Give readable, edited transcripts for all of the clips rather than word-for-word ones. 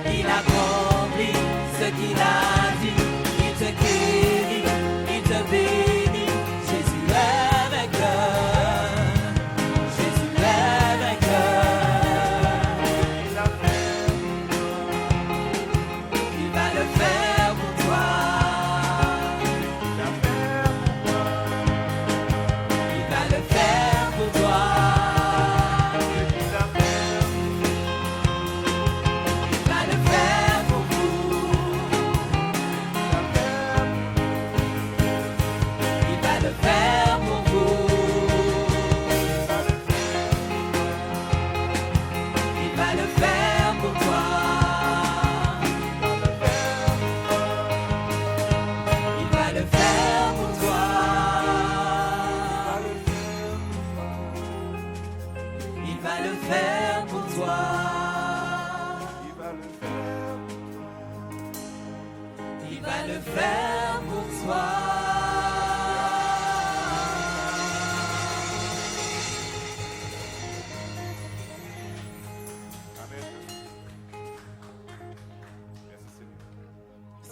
Il accomplit ce qu'il a dit. Il te guérit, il te bénit. Jésus est vainqueur. Jésus est vainqueur. Il va le faire pour toi. Il va le faire pour toi.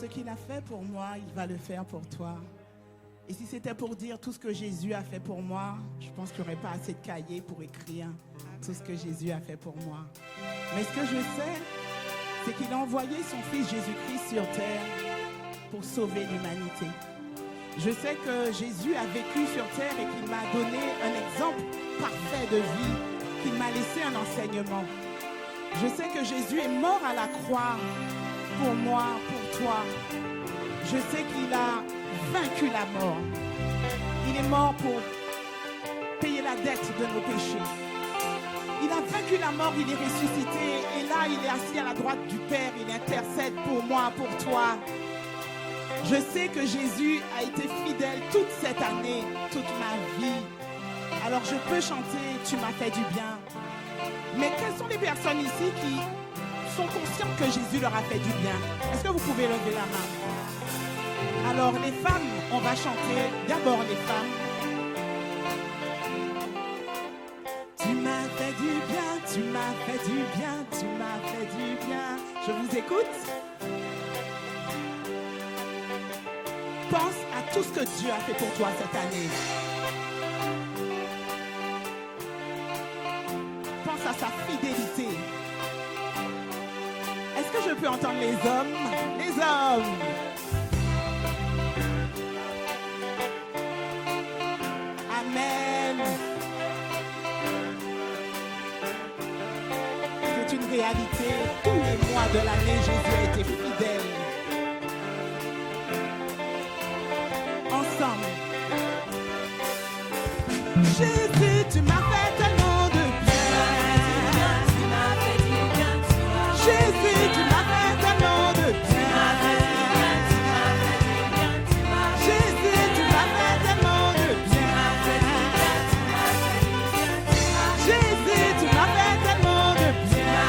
Ce qu'il a fait pour moi, il va le faire pour toi. Et si c'était pour dire tout ce que Jésus a fait pour moi, je pense qu'il n'y aurait pas assez de cahiers pour écrire tout ce que Jésus a fait pour moi. Mais ce que je sais, c'est qu'il a envoyé son fils Jésus-Christ sur terre pour sauver l'humanité. Je sais que Jésus a vécu sur terre et qu'il m'a donné un exemple parfait de vie, qu'il m'a laissé un enseignement. Je sais que Jésus est mort à la croix pour moi, pour toi. Je sais qu'il a vaincu la mort. Il est mort pour payer la dette de nos péchés. Il a vaincu la mort, il est ressuscité. Et là, il est assis à la droite du Père. Il intercède pour moi, pour toi. Je sais que Jésus a été fidèle toute cette année, toute ma vie. Alors je peux chanter « Tu m'as fait du bien ». Mais quelles sont les personnes ici qui sont conscientes que Jésus leur a fait du bien? Est-ce que vous pouvez lever la main? Alors les femmes, on va chanter d'abord les femmes. Tu m'as fait du bien, tu m'as fait du bien, tu m'as fait du bien. Je vous écoute. Pense à tout ce que Dieu a fait pour toi cette année. Pense à sa fidélité. Est-ce que je peux entendre les hommes? Les hommes! Amen. C'est une réalité. Tous les mois de l'année, Jésus a été fidèle. Ensemble. Jésus, tu m'as fait tellement de bien. Jésus, tu m'as fait tellement de bien. Jésus, tu m'as fait tellement de bien. Jésus, tu m'as fait tellement de bien.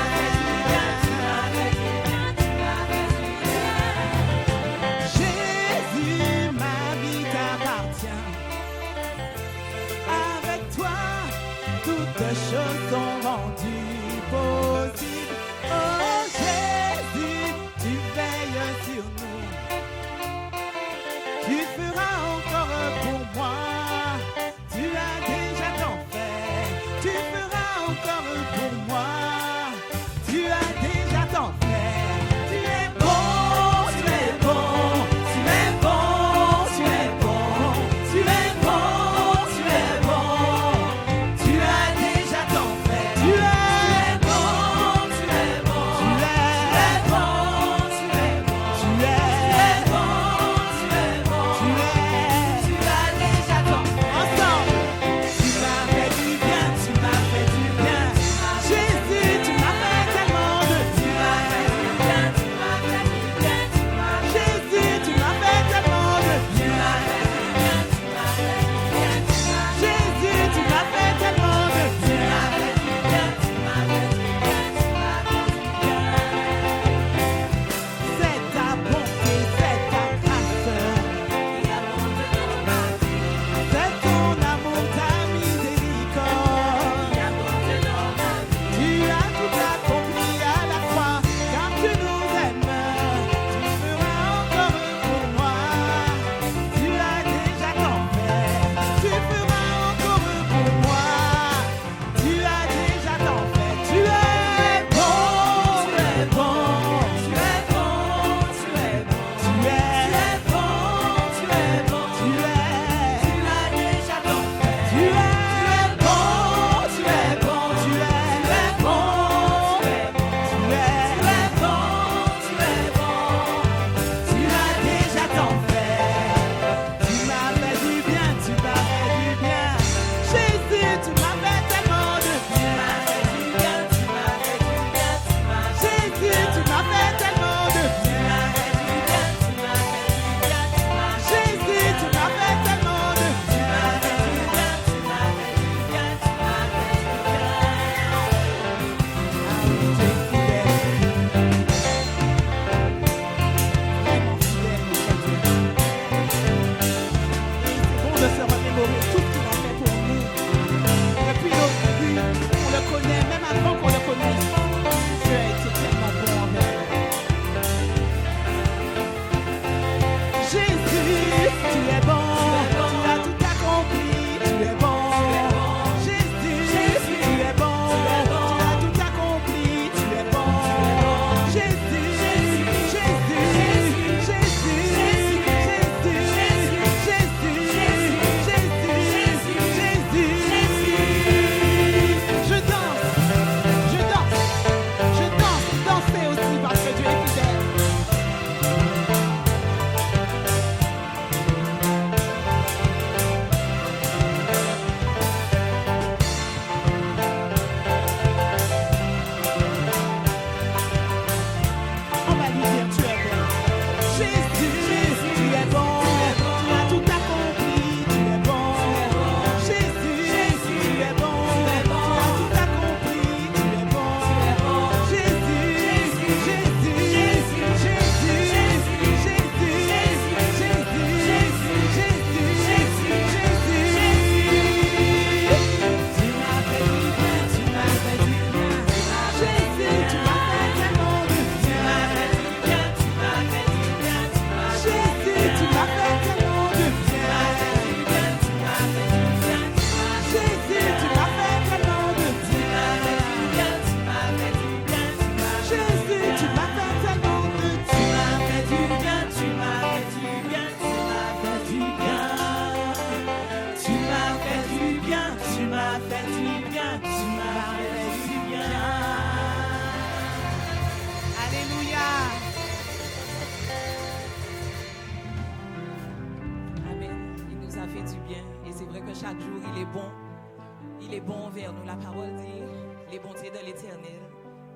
qu'il est bon envers nous. La parole dit, les bontés de l'Éternel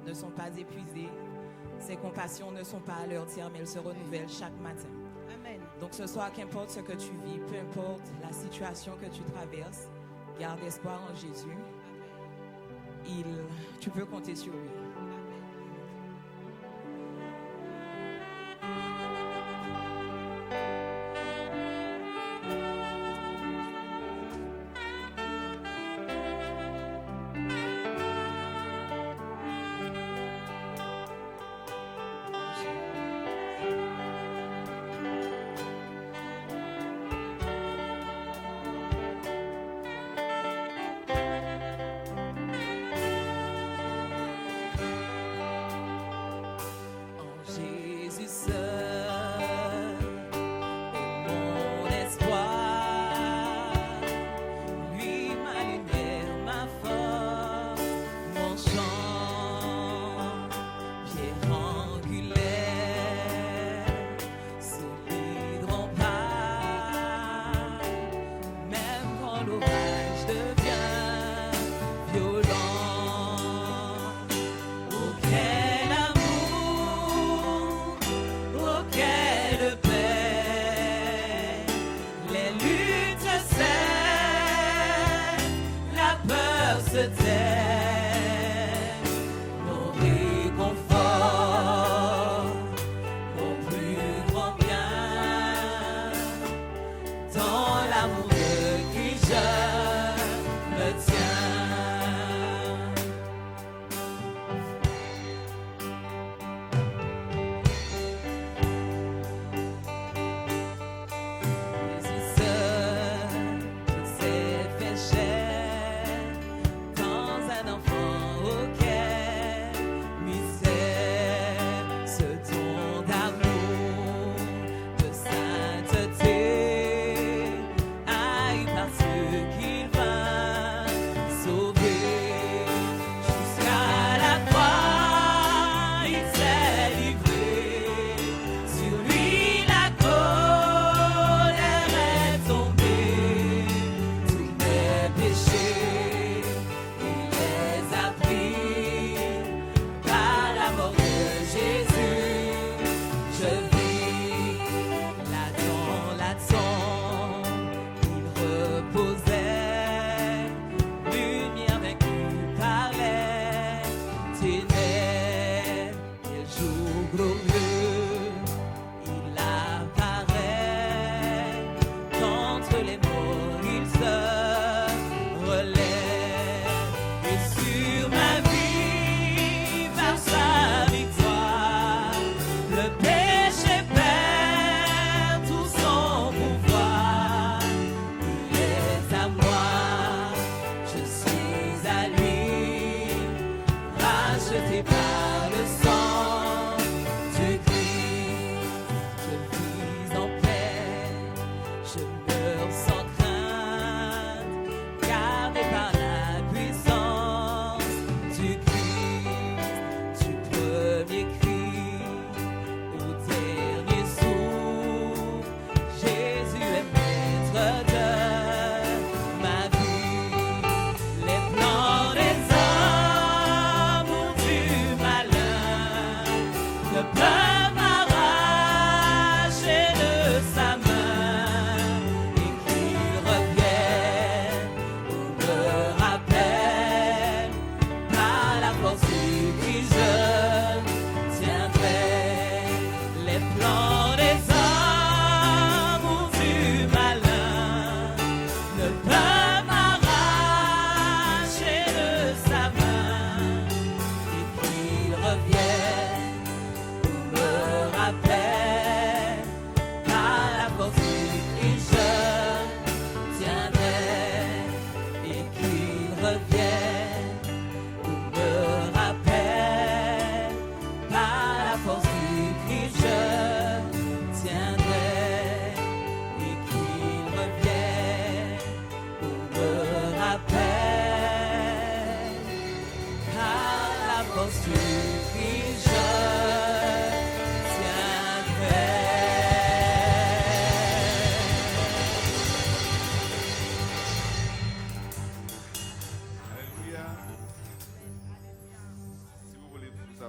ne sont pas épuisées. Ses compassions ne sont pas à leur terme, mais elles se renouvellent chaque matin. Amen. Donc ce soir, qu'importe ce que tu vis, peu importe la situation que tu traverses, garde espoir en Jésus. Tu peux compter sur lui.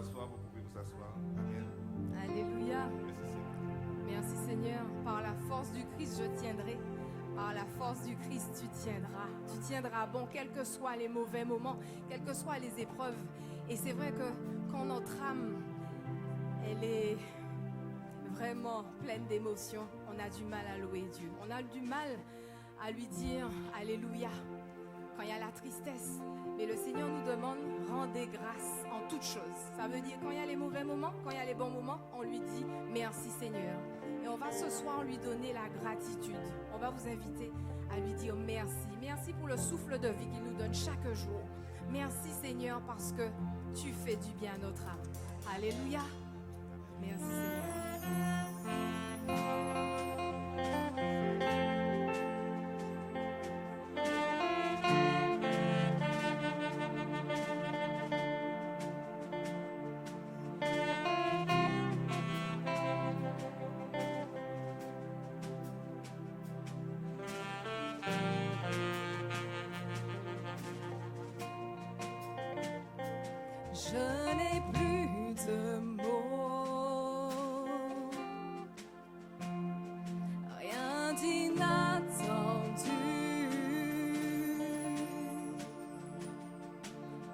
s'asseoir, vous pouvez vous asseoir. Amen. Alléluia. Merci Seigneur. Merci Seigneur. Par la force du Christ, je tiendrai. Par la force du Christ, tu tiendras. Tu tiendras bon, quels que soient les mauvais moments, quelles que soient les épreuves. Et c'est vrai que quand notre âme, elle est vraiment pleine d'émotions, on a du mal à louer Dieu. On a du mal à lui dire Alléluia quand il y a la tristesse. Mais le Seigneur nous demande rendez grâce en toutes choses. Ça veut dire quand il y a les mauvais moments, quand il y a les bons moments, on lui dit merci Seigneur. Et on va ce soir lui donner la gratitude. On va vous inviter à lui dire merci. Merci pour le souffle de vie qu'il nous donne chaque jour. Merci Seigneur parce que tu fais du bien à notre âme. Alléluia. Merci Seigneur. Je n'ai plus de mots, rien d'inattendu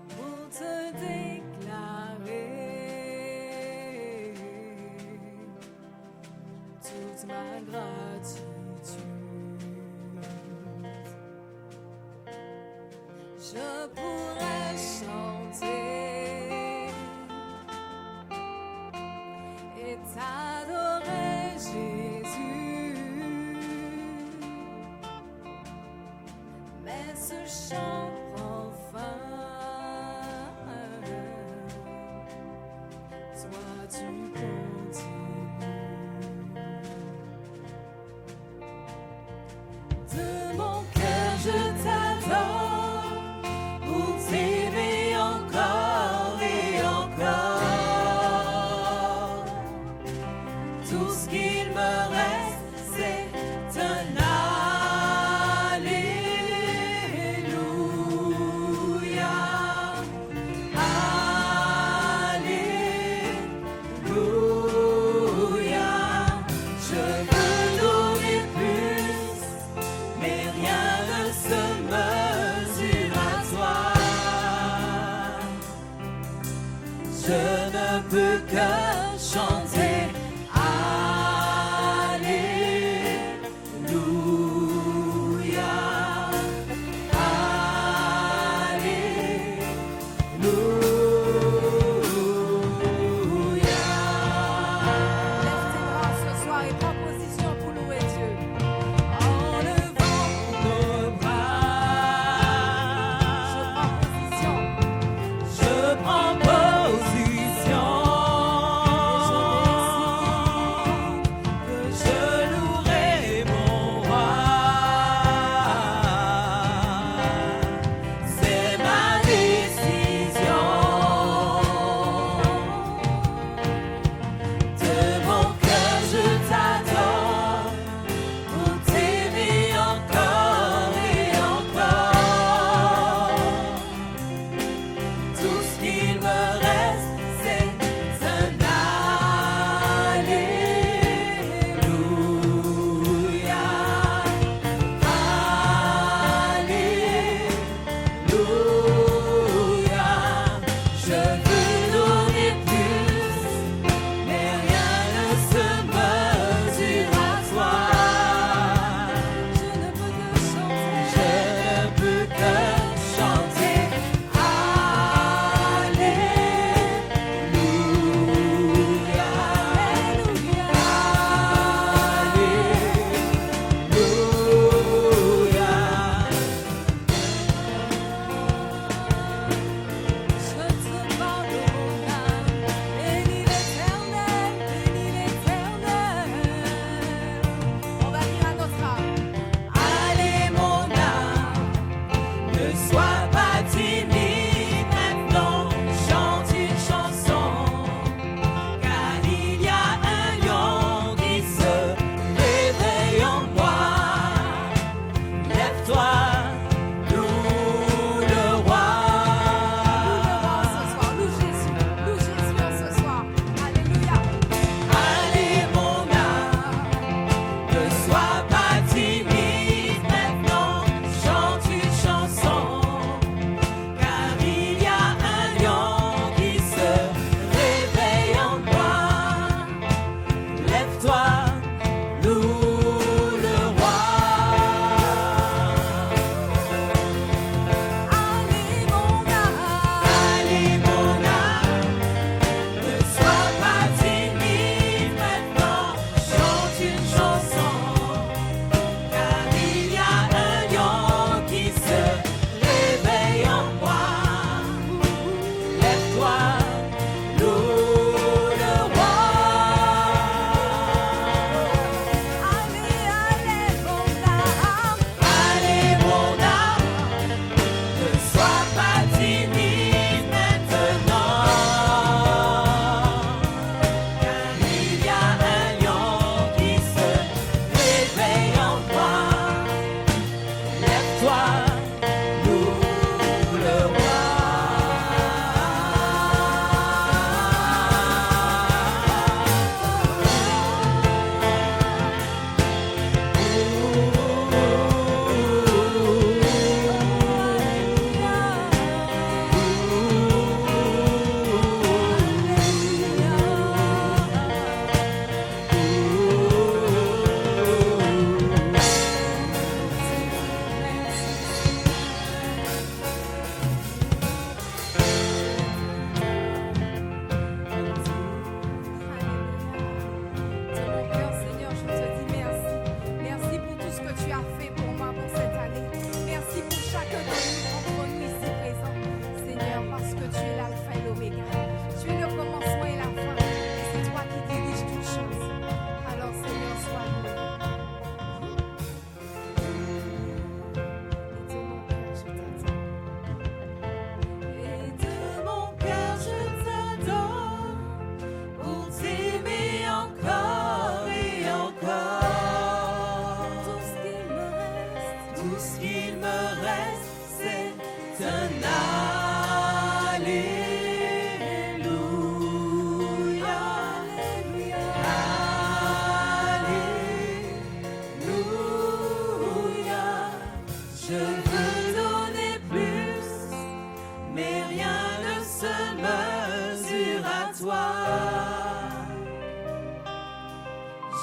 pour te déclarer toute ma gratitude. Je pourrais chanter t'adorer Jésus, mais ce chant prend fin. Toi tu continues de mon cœur, je t'adore pour t'aimer encore et encore. Tout ce qu'il me reste, c'est un Alléluia. Alléluia. Je veux donner plus, mais rien ne se mesure à toi. Je ne peux que chanter. Je prends position.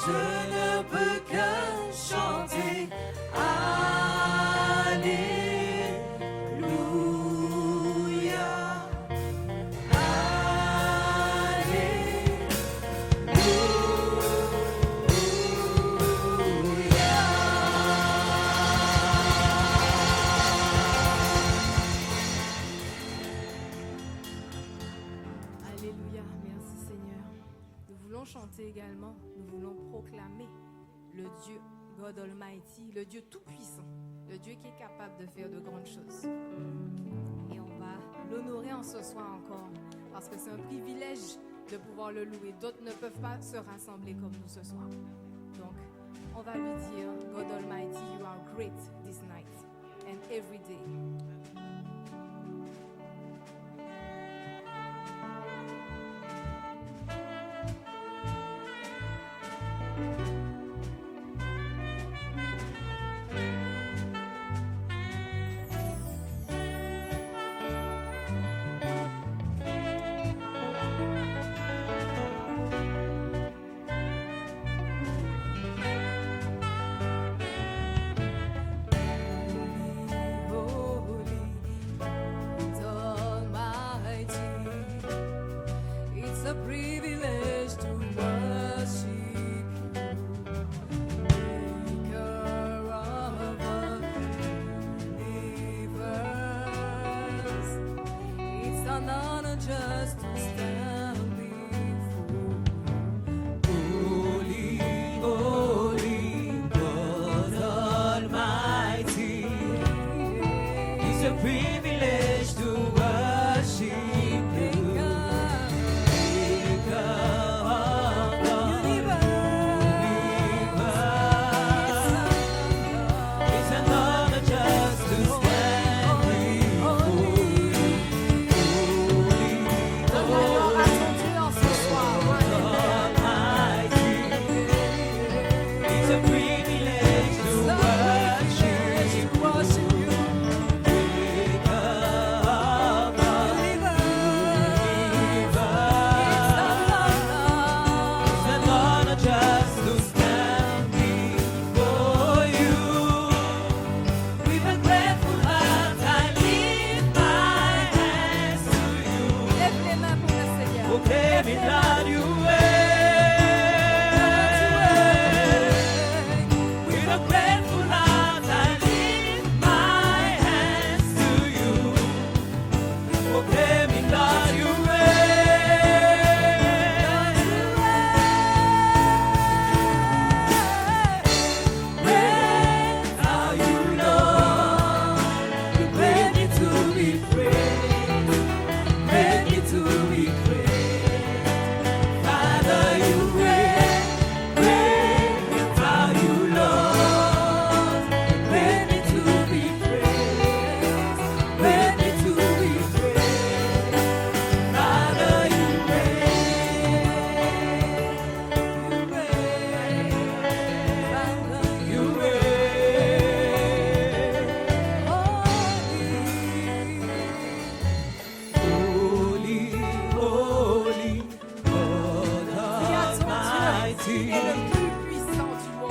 je ne peux que chanter. Alléluia. Alléluia, merci Seigneur. Nous voulons chanter également, nous voulons proclamer le Dieu God Almighty, le Dieu tout-puissant, le Dieu qui est capable de faire de grandes choses. Et on va l'honorer en ce soir encore, parce que c'est un privilège de pouvoir le louer. D'autres ne peuvent pas se rassembler comme nous ce soir. Donc, on va lui dire, God Almighty, you are great this night and every day. Just to stand before Holy, holy, God Almighty. It's a privilege to worship you. Maker of the universe. It's an honor just to stand before you.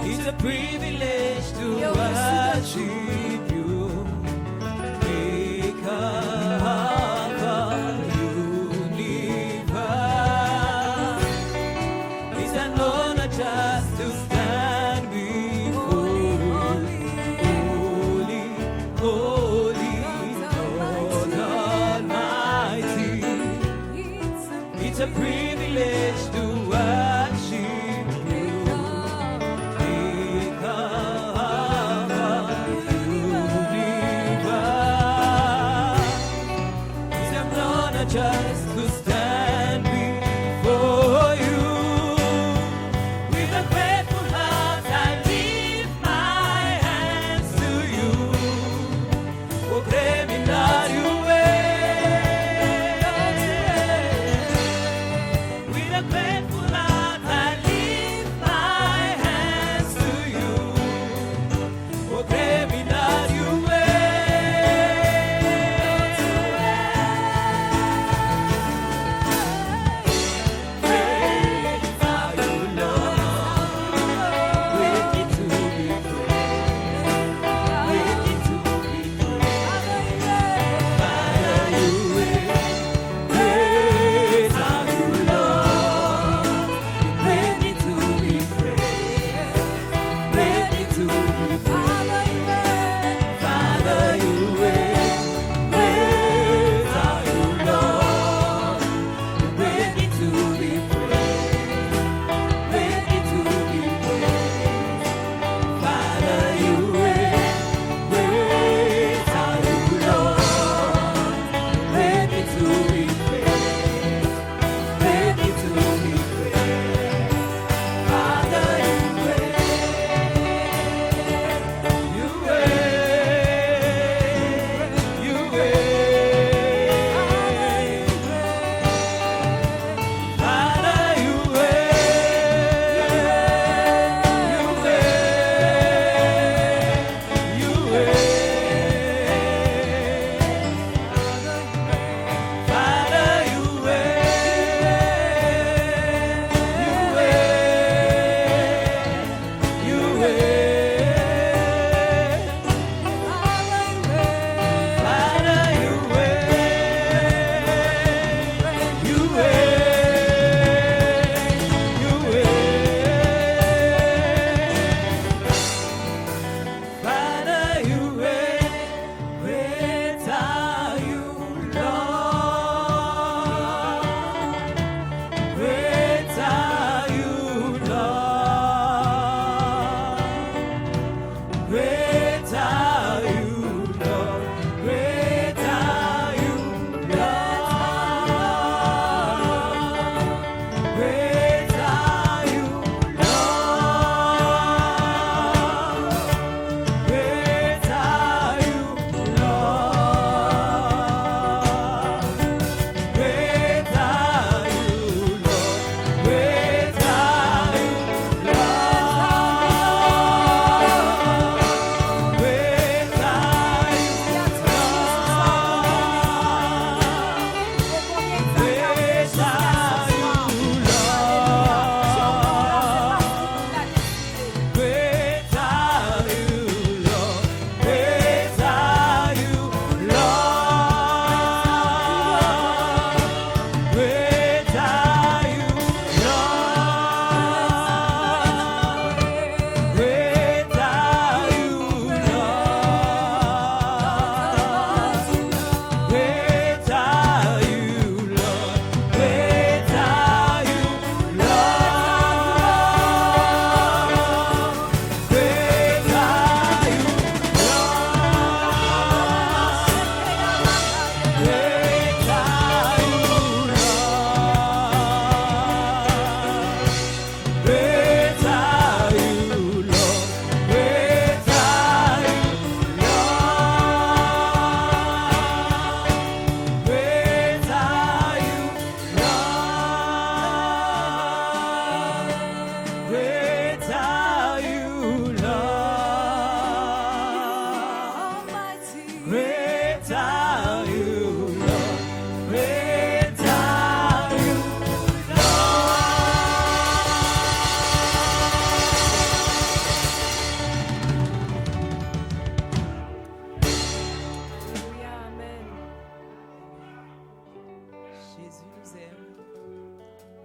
It's a privilege to worship you, Maker of the universe. It's an honor just to stand before you. Holy, holy, God Almighty. It's a privilege to worship you. Just to stand before you with a grateful heart, I lift my hands to you. Proclaiming that you reign. With a grateful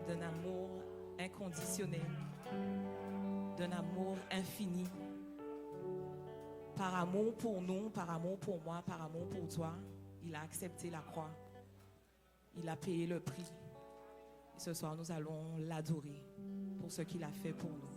d'un amour inconditionnel, d'un amour infini. Par amour pour nous, par amour pour moi, par amour pour toi, il a accepté la croix. Il a payé le prix. Et ce soir, nous allons l'adorer pour ce qu'il a fait pour nous.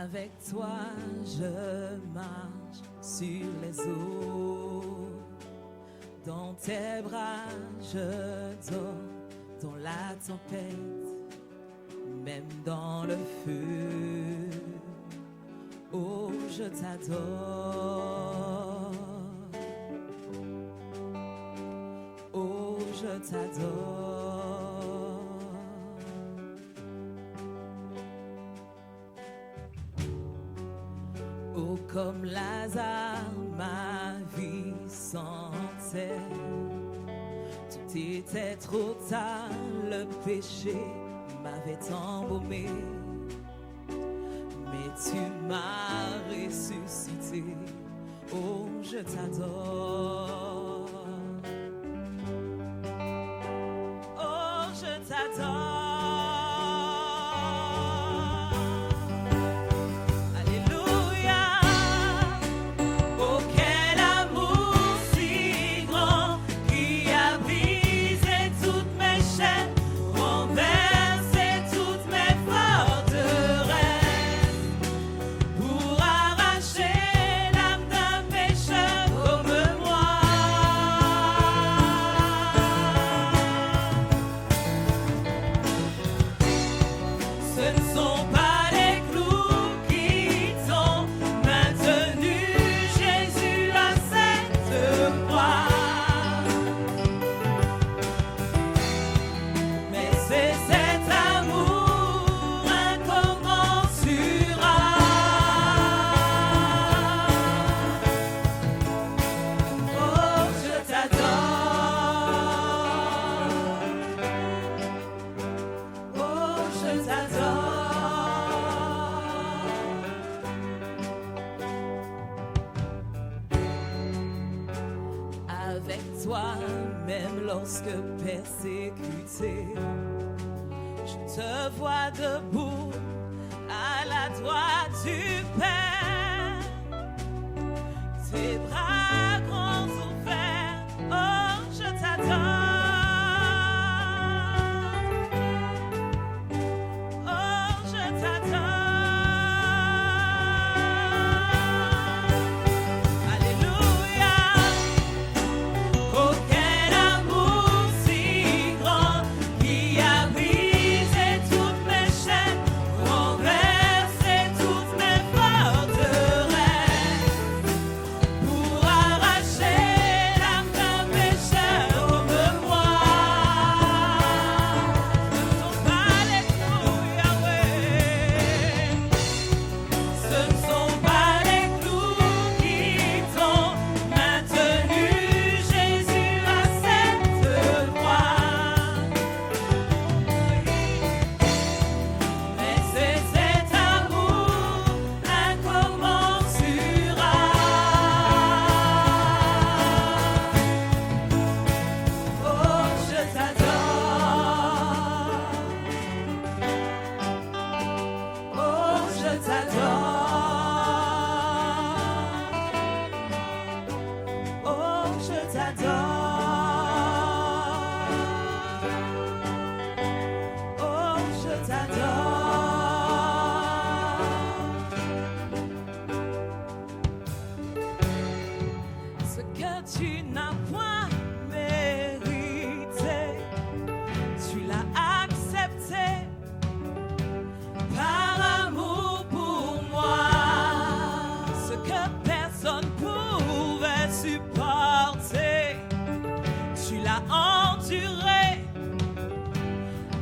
Avec toi, je marche sur les eaux. Dans tes bras, je dors dans la tempête, même dans le feu. Oh, je t'adore. Oh, je t'adore. Oh, comme Lazare, ma vie sentait. Tout était trop tard, le péché m'avait embaumé. Mais tu m'as ressuscité. Oh, je t'adore. Oh, je t'adore. Lorsque persécuté, je te vois debout à la droite du Père, tes bras grands ouverts, oh je t'adore, oh je t'adore.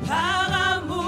Par amour.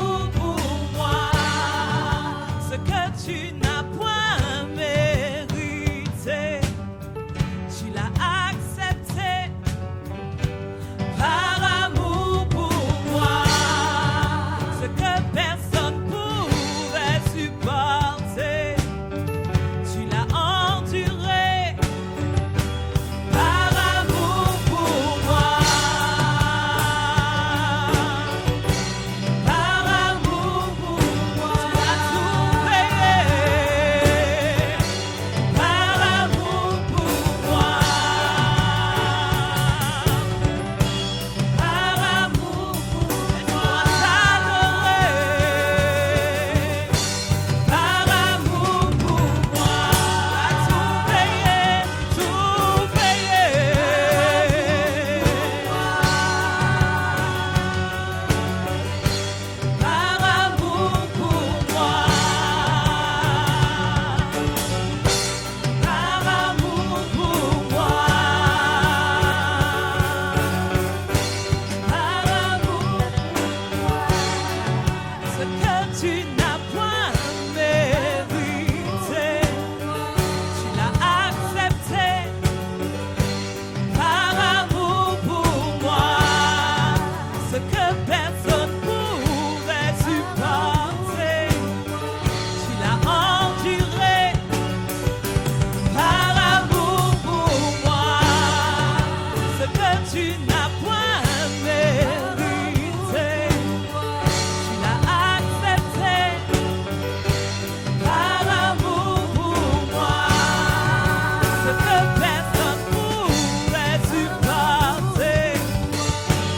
tu n'as point mérité. Tu l'as accepté par amour pour moi. Ce que personne pouvait supporter, tu l'as enduré par amour pour moi. Ce que tu n'as point mérité, tu l'as accepté par amour pour moi. Ce que personne pouvait supporter,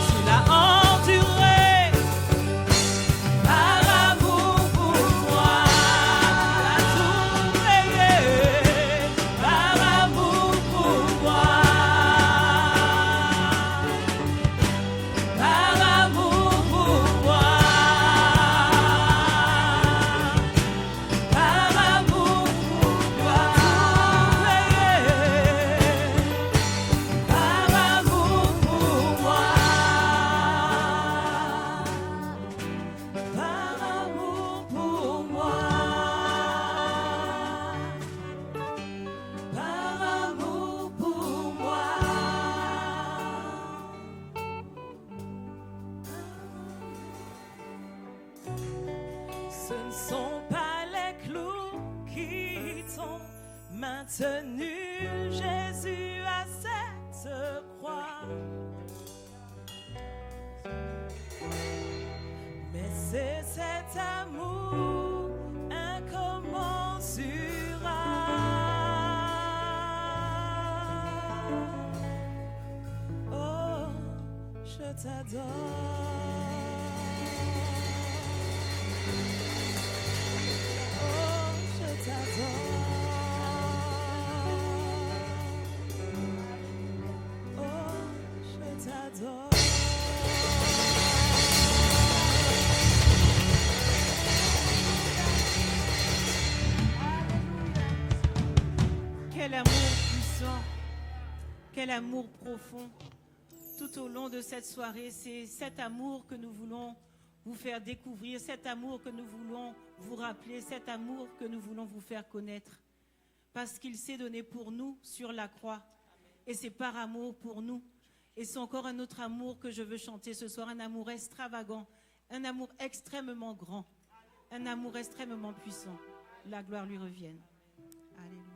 tu l'as enduré par amour pour moi. Tu as tout payé par amour pour moi. Par amour pour moi. Par amour pour toi, tout payé. Par amour pour moi. Par amour pour moi. Par amour pour moi. Ce ne sont pas les clous qui t'ont maintenu, Jésus, à cette croix. Mais c'est cet amour incommensurable. Oh, je t'adore. Oh, je t'adore. Oh, je t'adore. Quel amour puissant, quel amour profond. Tout au long de cette soirée, c'est cet amour que nous voulons vous faire découvrir, cet amour que nous voulons vous rappeler, cet amour que nous voulons vous faire connaître. Parce qu'il s'est donné pour nous sur la croix. Et c'est par amour pour nous. Et c'est encore un autre amour que je veux chanter ce soir, un amour extravagant, un amour extrêmement grand, un amour extrêmement puissant. La gloire lui revienne. Alléluia.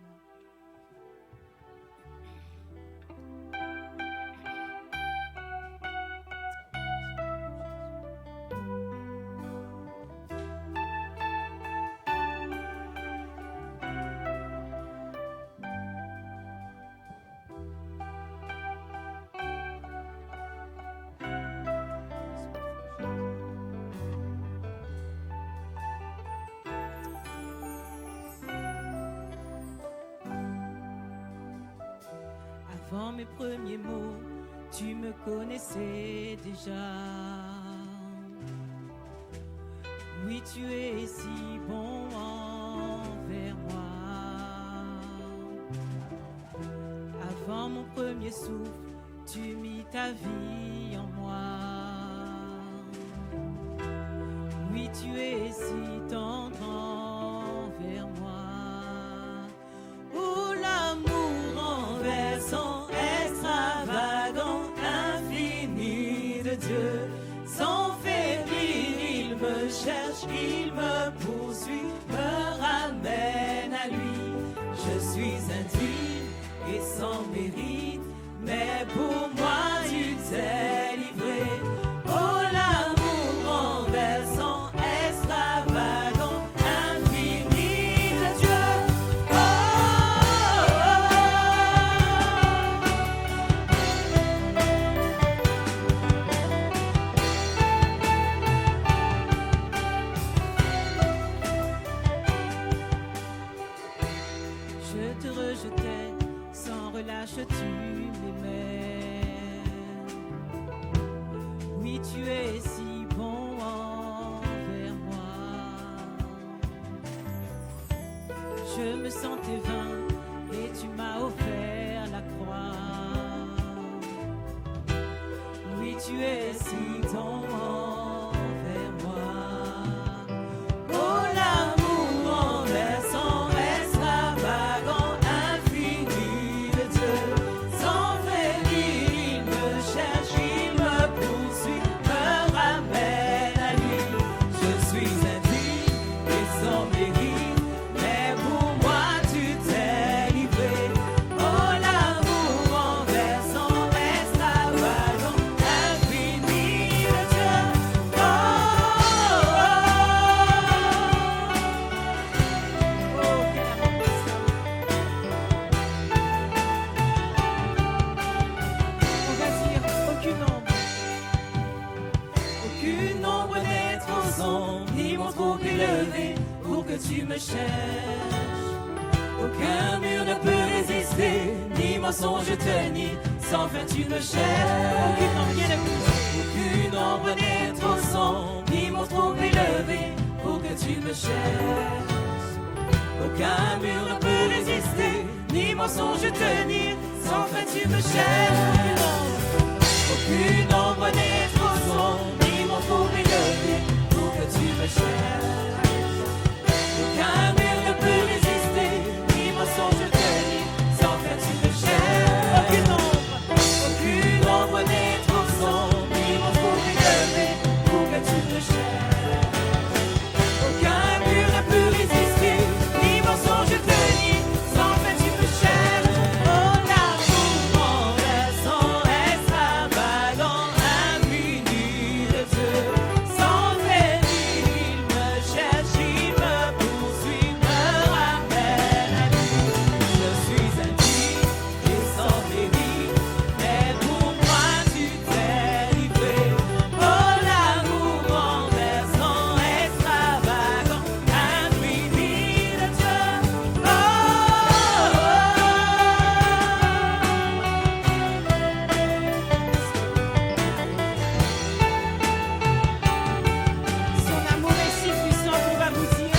Avant mes premiers mots, tu me connaissais déjà. Oui, tu es si bon envers moi. Avant mon premier souffle, tu mis ta vie en moi. Oui, tu es si tendre envers moi. Oh, l'amour renversant, extravagant, infini de Dieu. Sans faiblir, il me cherche, il me poursuit, me ramène à lui. Je suis indigne et sans mérite, mais pour moi tu t'es livré. Oh, l'amour renversant, extravagant, infini de Dieu. Oh, je te rejetais, sans relâche tu m'aimais. Oui, tu es si bon envers moi. Je me sentais vain et tu m'as offert la croix. Oui, tu es si tendre envers moi. son, ni mon trop élevé pour que tu me cherches. Aucun mur ne peut résister, ni mensonge tenir, sans fin tu me cherches. Aucune ombre n'est trop sombre, ni mon trop élevé pour que tu me cherches. Aucun mur ne peut résister, ni mensonge tenir, sans fin tu me cherches. Aucune ombre n'est trop sombre, ni mon trop élevé pour que tu me cherches. Aucun mur ne peut résister, ni mensonge tenir, sans fin tu me cherches. Aucune ombre n'est trop sombre, ni mon trop élevé pour que tu me cherches. Aucun mur ne peut résister, ni mensonge tenir, sans fin tu me cherches. Oh l'amour renversant, extravagant, infini de Dieu. Sans venir, il me cherche, il me poursuit, me ramène à lui. Je suis indigne et sans mérite, mais pour moi tu t'es livré. Oh l'amour renversant, extravagant, infini de Dieu. Son amour est si puissant qu'on va vous dire,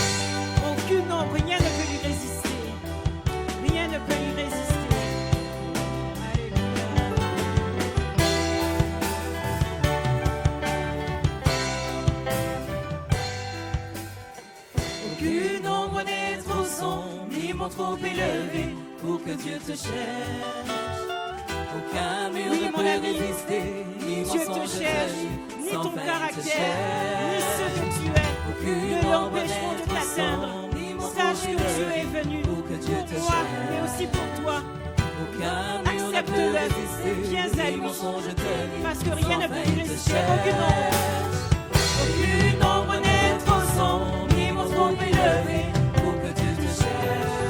aucune ombre, rien ne peut lui résister. Rien ne peut lui résister. Alléluia. Aucune ombre n'est trop sombre, ni mon trop élevé pour que Dieu te cherche. Aucun mur Oui, ne mon peut ami, résister, ni Dieu te mensonge cherche, tenir, ni sans ton fin te caractère, ni ce que cherche. tu es, Aucune ne ombre l'empêcheront de n'est trop t'atteindre. sombre, ni mon Sache trop que Dieu élevé est venu pour que Dieu pour te moi, cherche. mais aussi pour toi. Aucun mur ne peut Accepte-le, résister, viens à ni lui, mensonge tenir, parce que rien sans ne peut fin lui te résister. Aucune ombre. cherche. Aucune ombre n'est trop sombre, ni mon trop élevé pour que Dieu te cherche.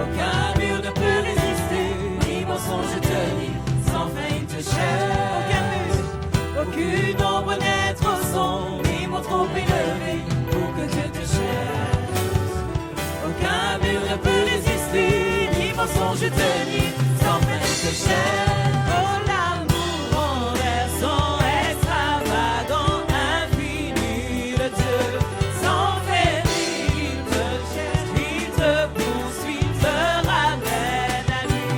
Aucun mur ne peut résister, ni mensonge tenir, sans fin il te cherche. Aucun mur. Aucune ombre n'est trop sombre, ni mon trop élevé pour que Dieu te cherche. Aucun mur ne peut résister, ni mensonge tenir, sans fin il te cherche. Oh l'amour renversant, extravagant, infini de Dieu. Sans venir, il te cherche, il te poursuit, te ramène à lui.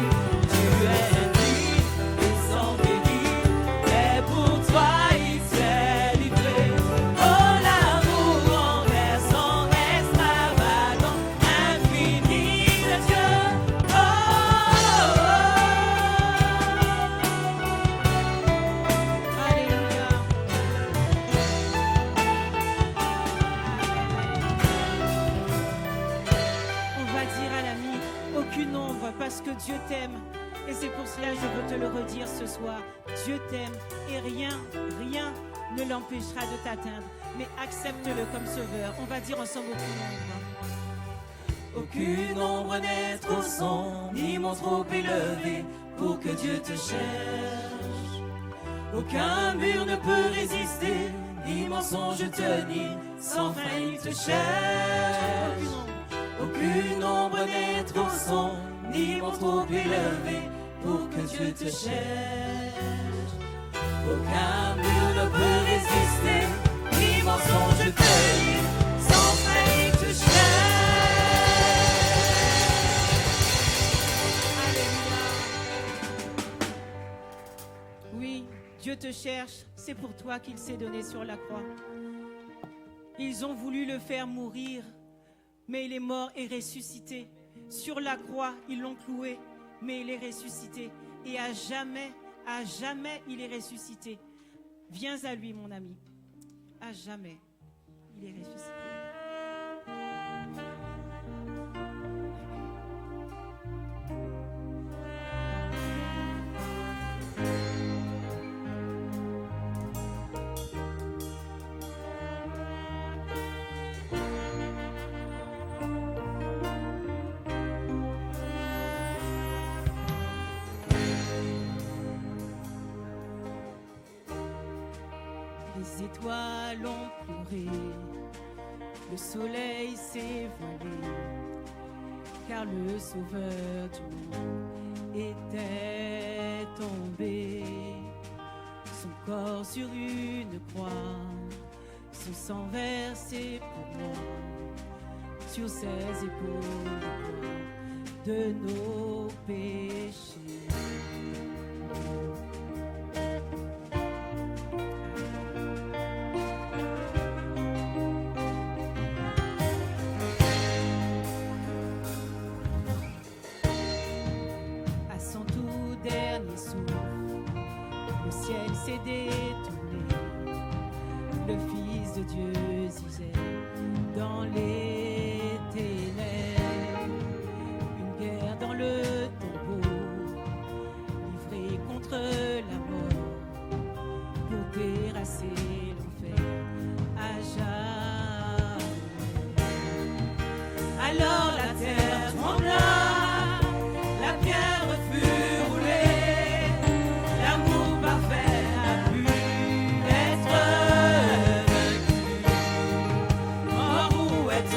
Tu es indigne et sans mérite, mais pour toi il s'est livré. Oh l'amour renversant, extravagant, infini de Dieu. Oh, Alléluia. On va dire à l'ami, aucune ombre, parce que Dieu t'aime. Et c'est pour cela que je veux te le redire ce soir. Dieu t'aime et rien ne l'empêchera de t'atteindre. Mais accepte-le comme sauveur. On va dire ensemble aucune ombre. aucune ombre n'est trop sombre, ni mon trop élevé pour que Dieu te cherche. Aucun mur ne peut résister, ni mensonge tenir, sans fin il te cherche. Aucune ombre n'est trop sombre, ni mon trop élevé pour que Dieu te cherche. Aucun mur ne peut résister, ni mensonge tenir, sans fin il te cherche. Oui, Dieu te cherche, c'est pour toi qu'il s'est donné sur la croix. Ils ont voulu le faire mourir, mais il est mort et ressuscité. Sur la croix, ils l'ont cloué, mais il est ressuscité. Et à jamais, il est ressuscité. Viens à lui, mon ami. À jamais, il est ressuscité. étoiles ont pleuré, le soleil s'est voilé, car le sauveur du monde était tombé. Son corps sur une croix, son sang versé pour moi, sur ses épaules de nos péchés. À son tout dernier souffle, le ciel s'est détourné, le Fils de Dieu gisait dans les ténèbres. Une guerre dans le tombeau, livrée contre la mort, pour terrasser l'enfer à jamais. Alors la terre trembla, la pierre fut roulée, l'amour parfait n'a pu être vaincu. Mort, où es-tu?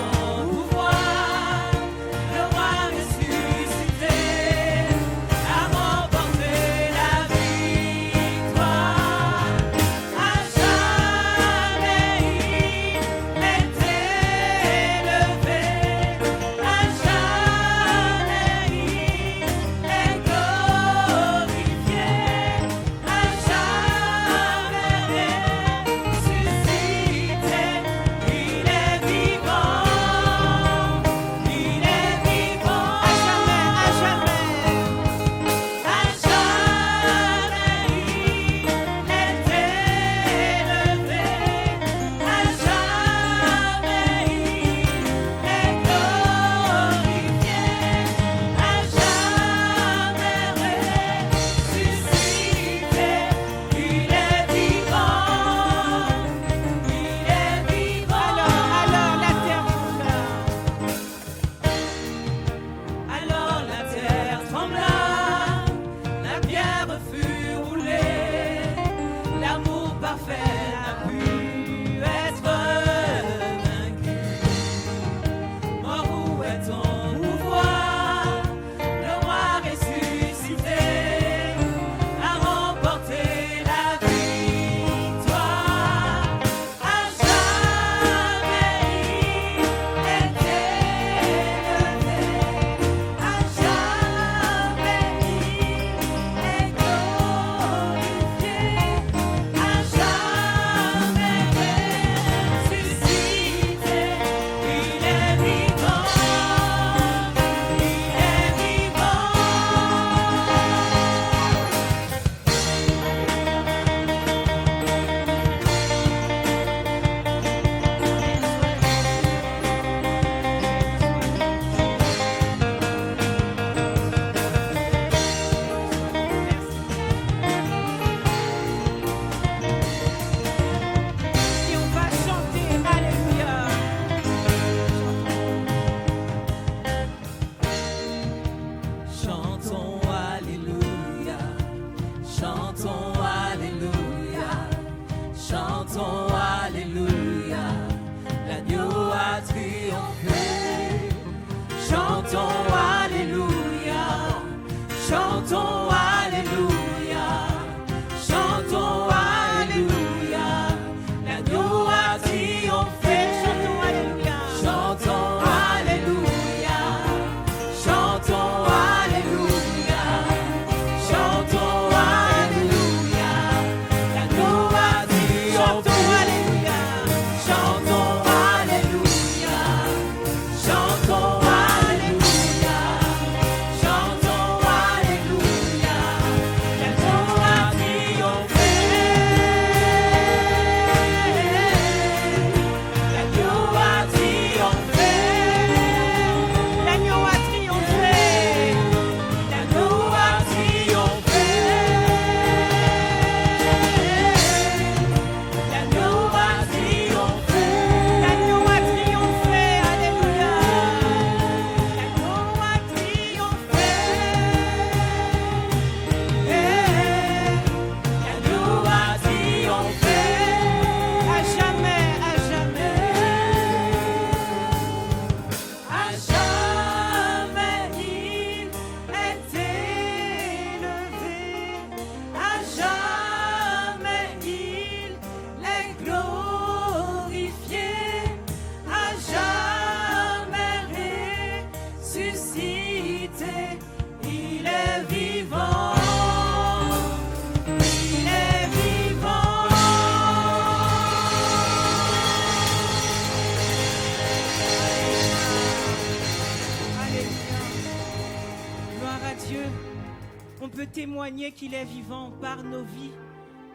peux témoigner qu'il est vivant par nos vies,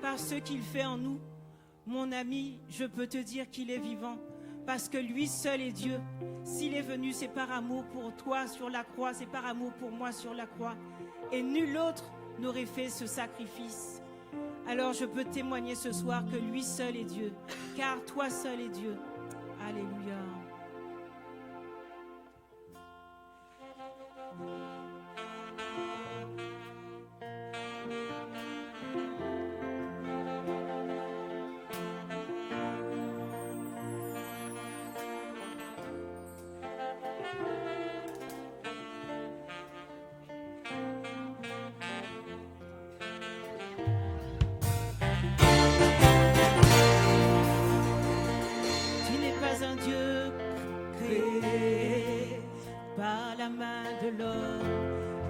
par ce qu'il fait en nous. Mon ami, je peux te dire qu'il est vivant parce que lui seul est Dieu. S'il est venu, c'est par amour pour toi sur la croix, c'est par amour pour moi sur la croix. Et nul autre n'aurait fait ce sacrifice. Alors je peux témoigner ce soir que lui seul est Dieu, car toi seul est Dieu. Alléluia.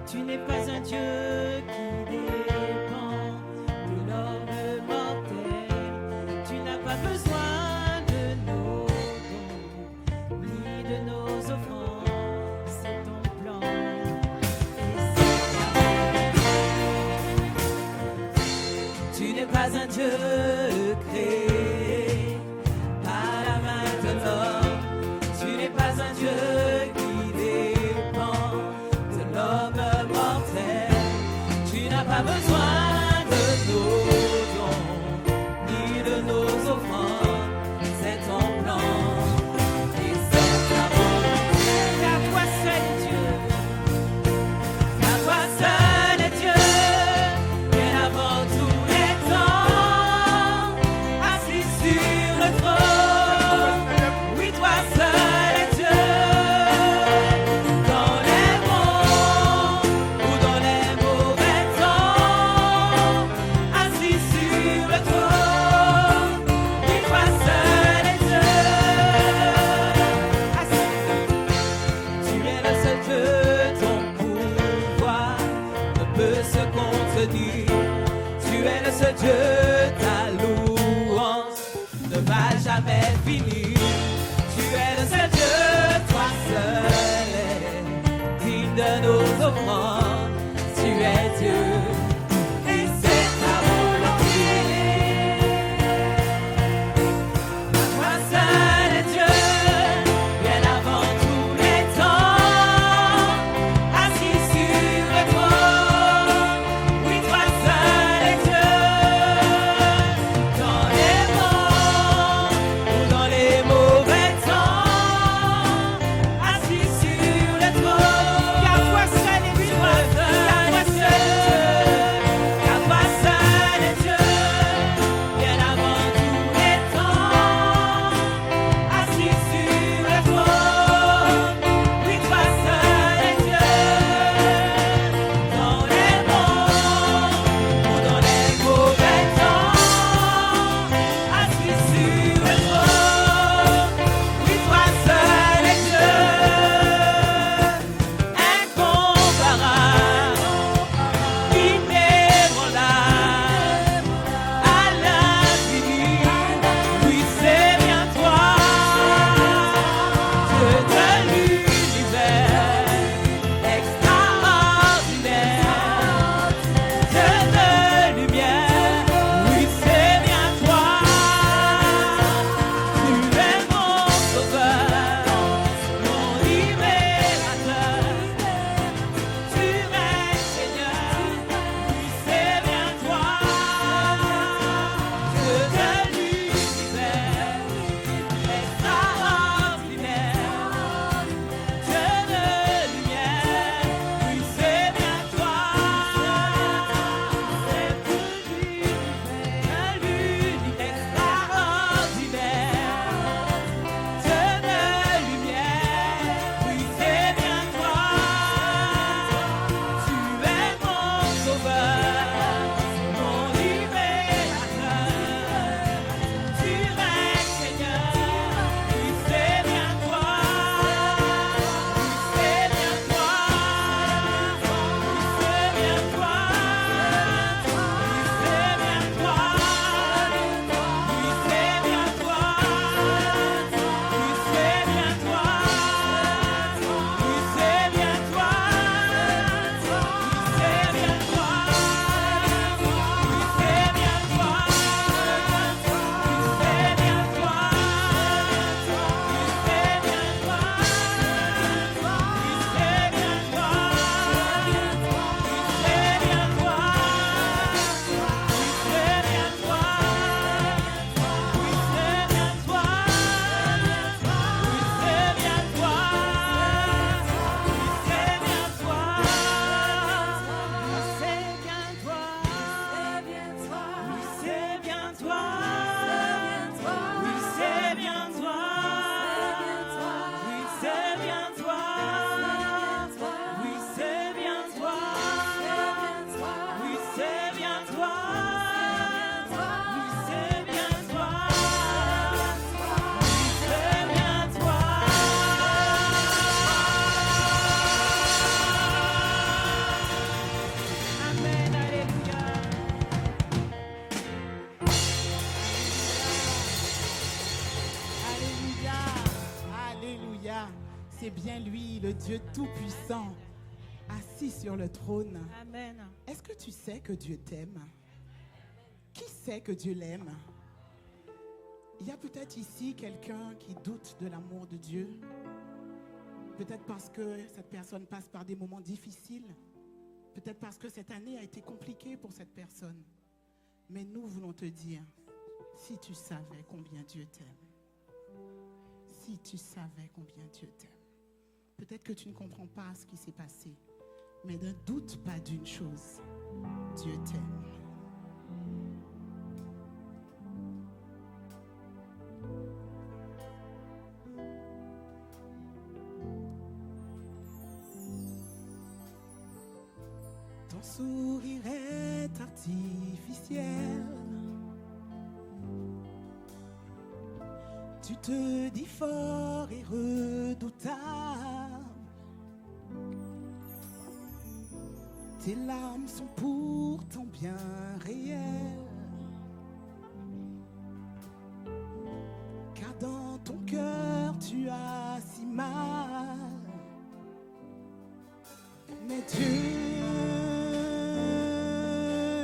Tu n'es pas un Dieu qui dépend de l'homme mortel. Tu n'as pas besoin de nos dons, ni de nos offrandes. C'est ton plan. Tu n'es pas un Dieu créé par la main de l'homme. Tu n'es pas un Dieu qui dépend de l'homme mortel. Tu n'as pas besoin Alléluia. C'est bien lui, le Dieu Tout-Puissant, assis sur le trône. Amen. Est-ce que tu sais que Dieu t'aime? Qui sait que Dieu l'aime? Il y a peut-être ici quelqu'un qui doute de l'amour de Dieu. Peut-être parce que cette personne passe par des moments difficiles. Peut-être parce que cette année a été compliquée pour cette personne. Mais nous voulons te dire, si tu savais combien Dieu t'aime. Si tu savais combien Dieu t'aime. Peut-être que tu ne comprends pas ce qui s'est passé. Mais ne doute pas d'une chose. Dieu t'aime. Ton sourire est artificiel. Tu te dis fort et redoutable. Tes larmes sont pourtant bien réelles. Car dans ton cœur tu as si mal. Mais Dieu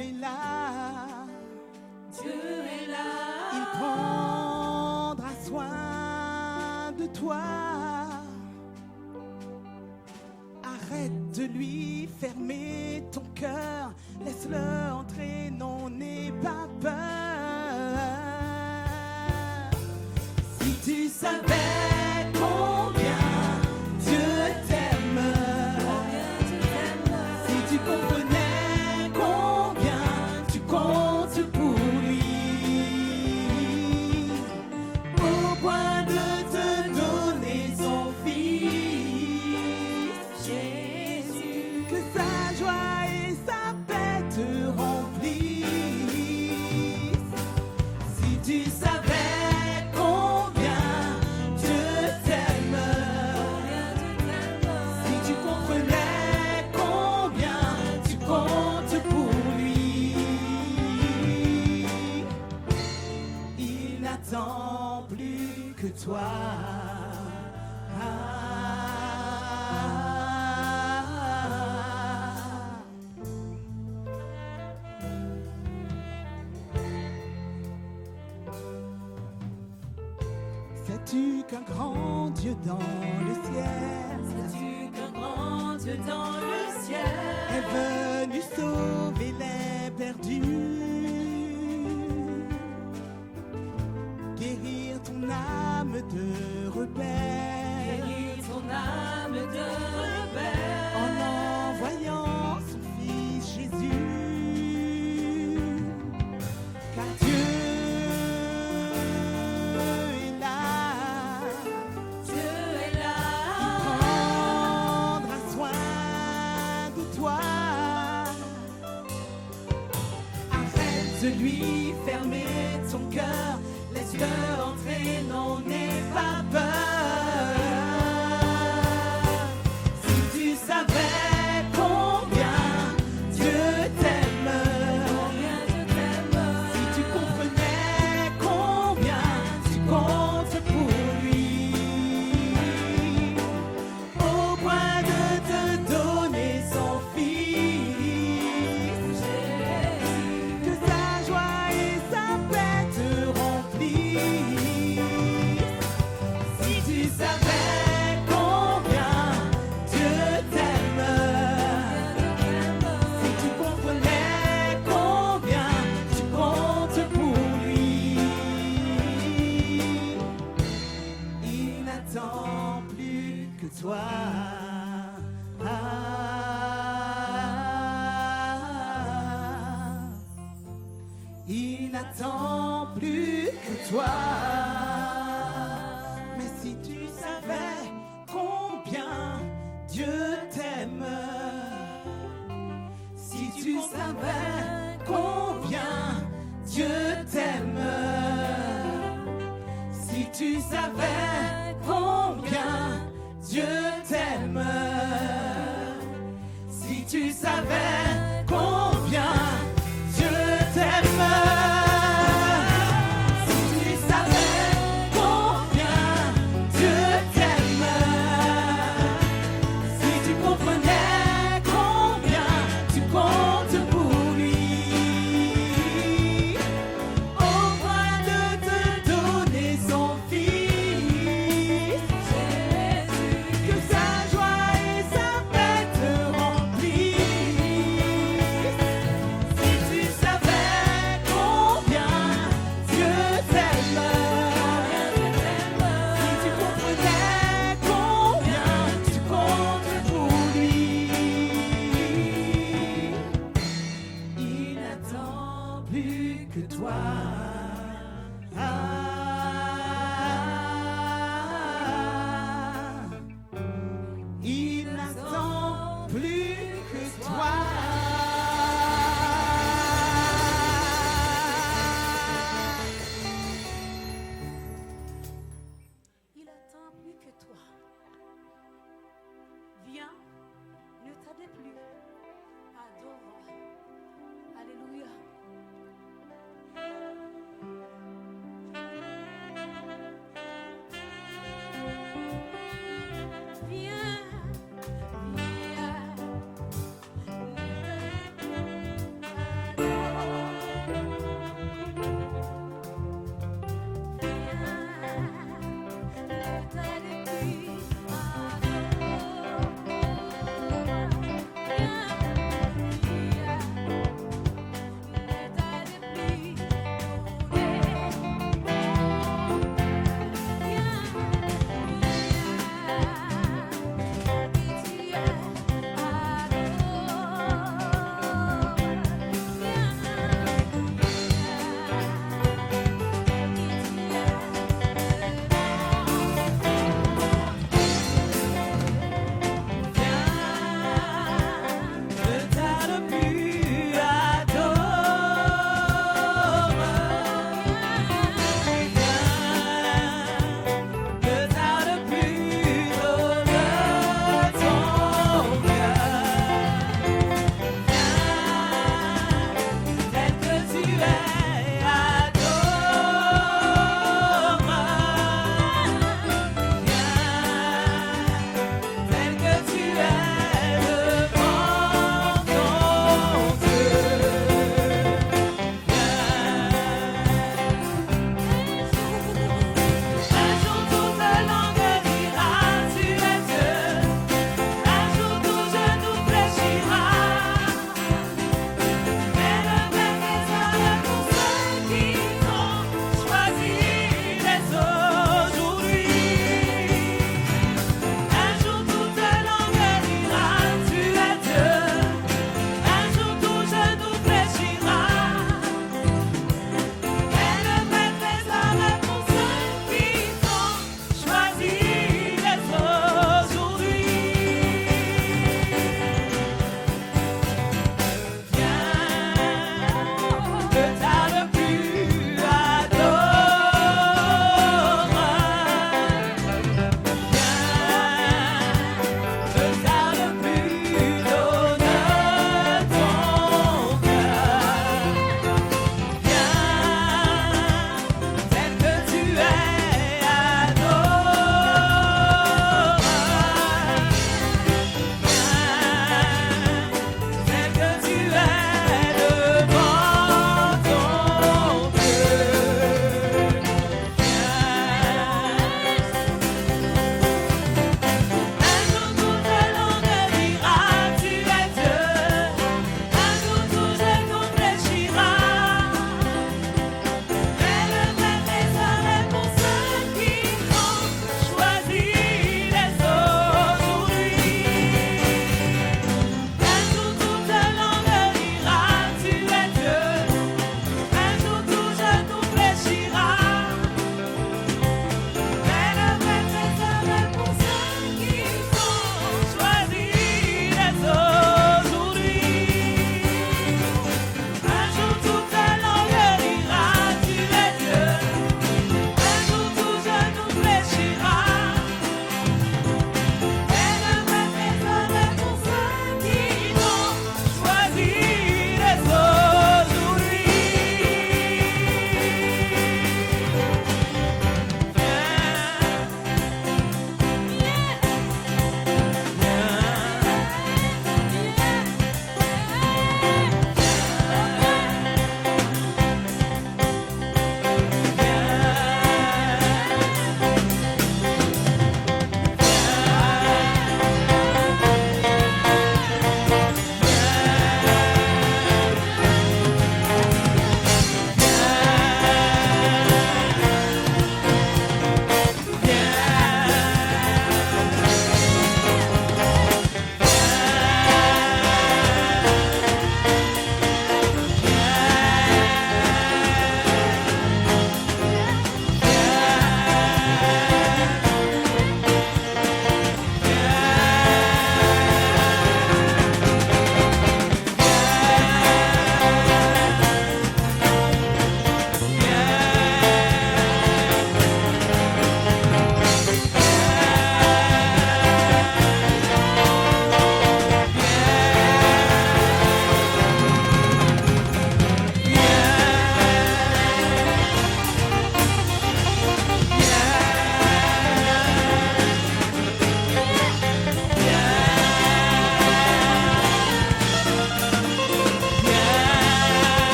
est là. Dieu est là. Il prendra soin de toi. Arrête de lui fermer ton cœur. Laisse-le entrer, non, n'aie pas peur. Si tu savais combien Dieu t'aime, si tu comprenais combien tu comptes pour lui, au point de te donner son fils, Jésus, que sa joie et sa paix te remplissent. Si tu savais combien Dieu t'aime, si tu comprenais combien tu comptes pour lui, il n'attend plus que toi. Sais-tu qu'un grand Dieu dans le ciel Sais-tu qu'un grand Dieu dans le ciel est venu sauver les perdus, guérir ton âme de rebelle, guérit ton âme de rebelle en envoyant son fils Jésus. Car Dieu est là. Dieu est là. Il prendra soin de toi. Arrête de lui fermer ton cœur. Laisse-le entrer, non, n'aie pas peur. Si tu savais combien Dieu t'aime, si tu comprenais combien tu comptes pour lui, au point de te donner son fils, que sa joie et sa paix te remplissent. Si tu savais combien Dieu t'aime, si tu comprenais combien tu comptes pour lui, il n'attend plus que toi. Il n'attend plus que toi. Mais si tu savais combien Dieu t'aime, si tu savais combien Dieu t'aime, si tu savais combien Dieu t'aime, si tu savais combien Dieu t'aime, si tu savais combien Dieu t'aime.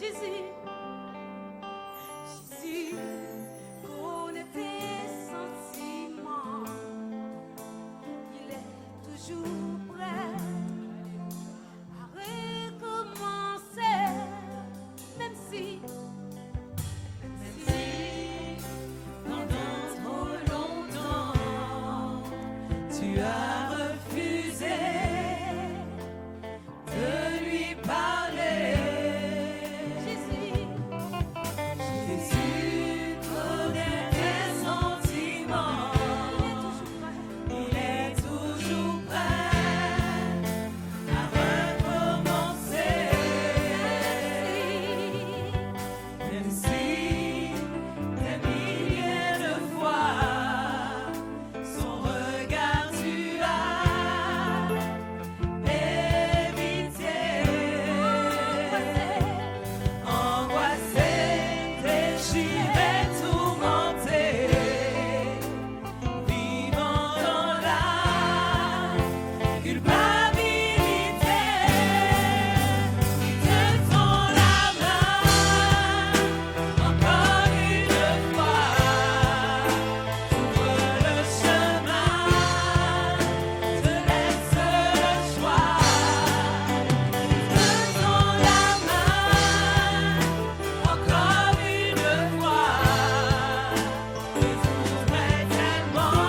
Jésus, Jésus, connaît tes sentiments. Il est toujours prêt à recommencer, même si pendant trop longtemps, tu as refusé de lui parler. Jésus, Jésus connaît tes sentiments. Il est toujours prêt à recommencer. Même si des milliers de fois son regard tu as évité. Angoissé, déchiré, tourmenté, vivant dans la culpabilité, il te tend la main encore une fois, ouvre le chemin, te laisse le choix, il te tend la main encore une fois, et voudrait tellement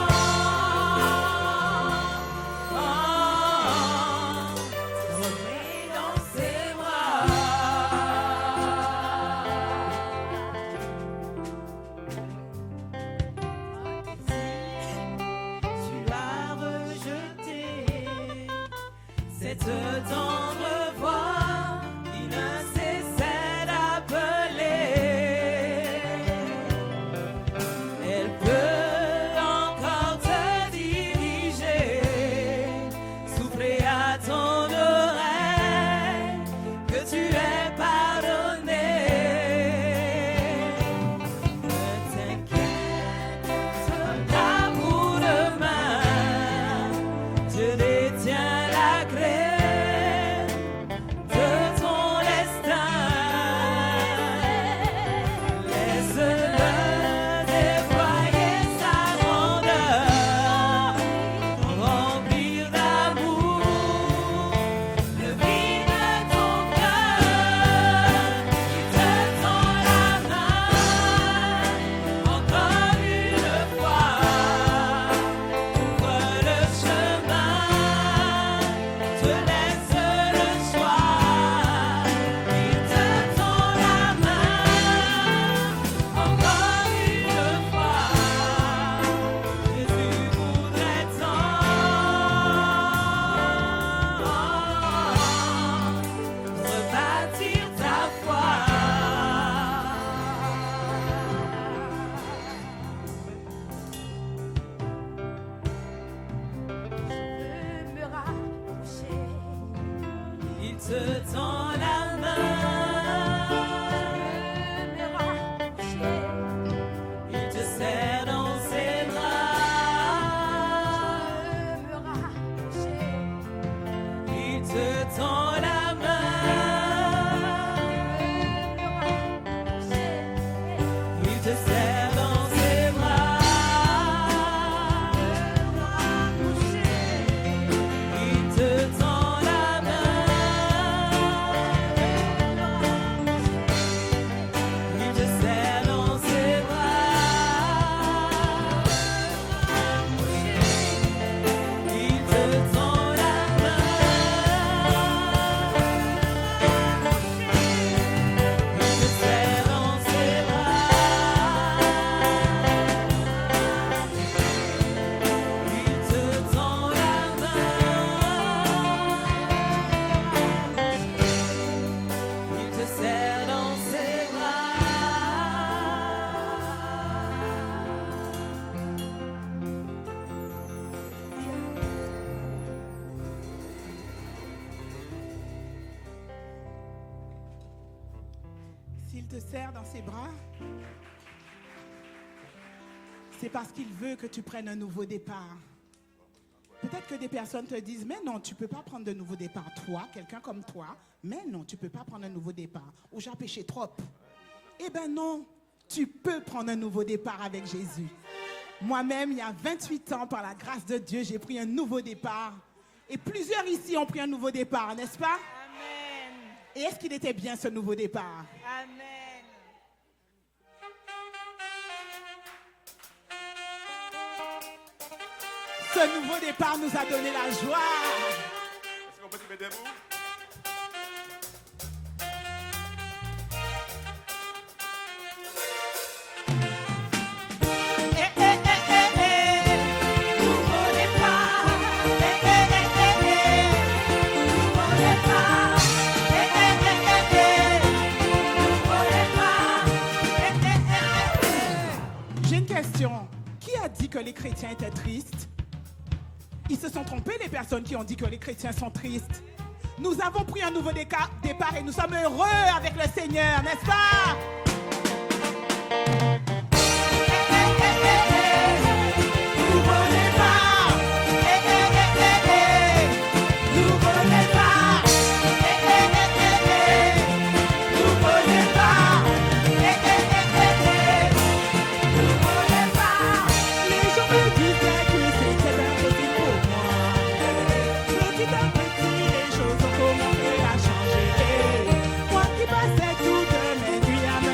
tomber dans ses bras. Tu as rejeté cette tendre voix qui ne cessait d'appeler. Elle peut encore te diriger, souffler à ton oreille que tu es pardonné. Ne t'inquiète pas pour demain, Dieu détient la clé de ton destin. Laisse-le déployer sa grandeur, remplir d'amour le vide de ton cœur. Il te tend la main encore une fois, ouvre le chemin, te laisse le choix. Il te tend la main encore une fois. Jésus voudrait tant rebâtir ta foi. me rapprocher. Il te tend la main, Me rapprocher. il te serre dans ses bras. Me rapprocher. Il te tend la main, Me rapprocher. il te serre dans ses bras. Il te tend la main, il te serre dans ses bras. Il te tend la S'il te serre dans ses bras, c'est parce qu'il veut que tu prennes un nouveau départ. Peut-être que des personnes te disent, mais non, tu ne peux pas prendre de nouveau départ. Toi, quelqu'un comme toi, mais non, tu ne peux pas prendre un nouveau départ. Ou j'ai péché trop. Eh bien non, tu peux prendre un nouveau départ avec Jésus. Moi-même, il y a 28 ans, par la grâce de Dieu, j'ai pris un nouveau départ. Et plusieurs ici ont pris un nouveau départ, n'est-ce pas? Amen. Et est-ce qu'il était bien ce nouveau départ? Amen. Ce nouveau départ nous a donné la joie. Est-ce qu'on peut se mettre debout? Nouveau départ. Nouveau départ. Nouveau départ. J'ai une question. Qui a dit que les chrétiens étaient tristes? Ils se sont trompés, les personnes qui ont dit que les chrétiens sont tristes. Nous avons pris un nouveau départ et nous sommes heureux avec le Seigneur, n'est-ce pas? Nouveau départ. Nouveau départ. Nouveau départ. Nouveau départ. Les gens me disaient que c'était impossible pour moi. Petit à petit, les choses ont commencé à changer. Moi qui passais toutes mes nuits à me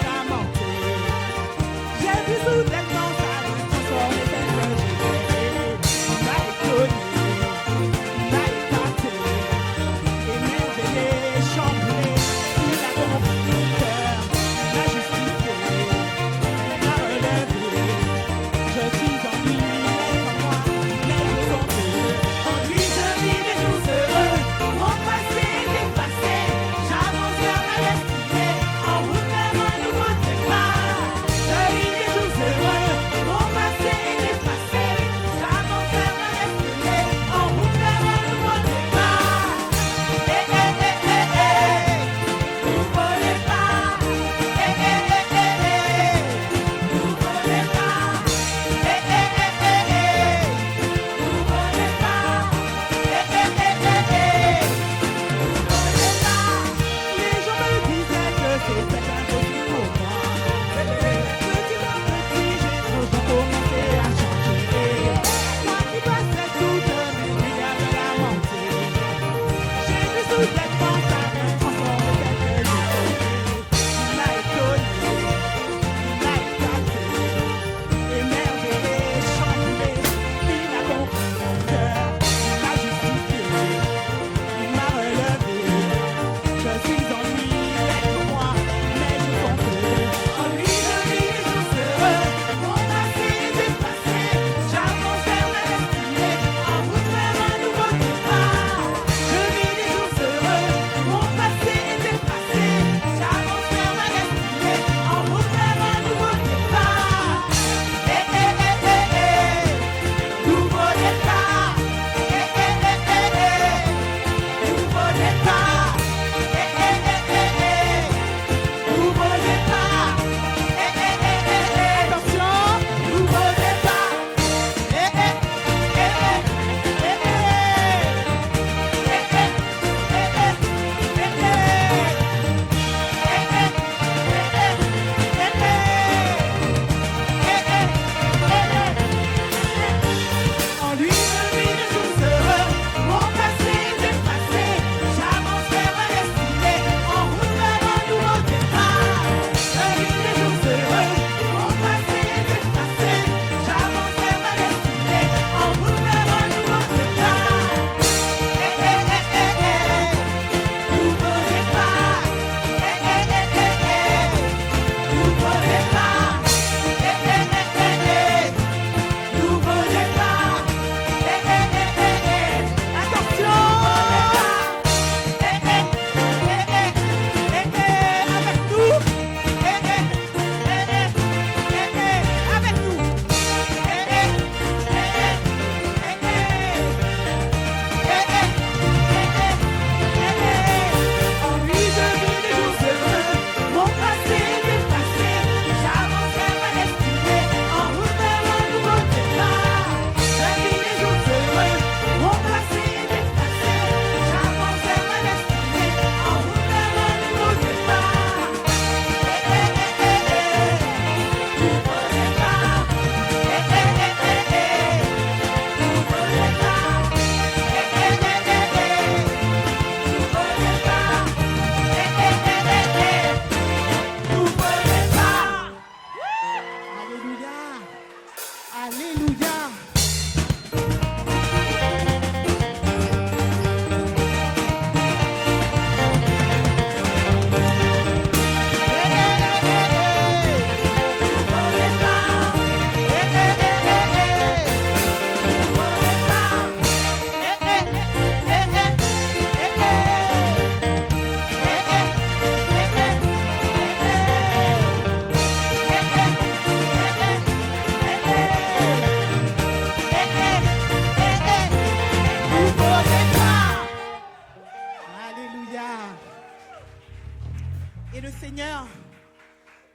Et le Seigneur,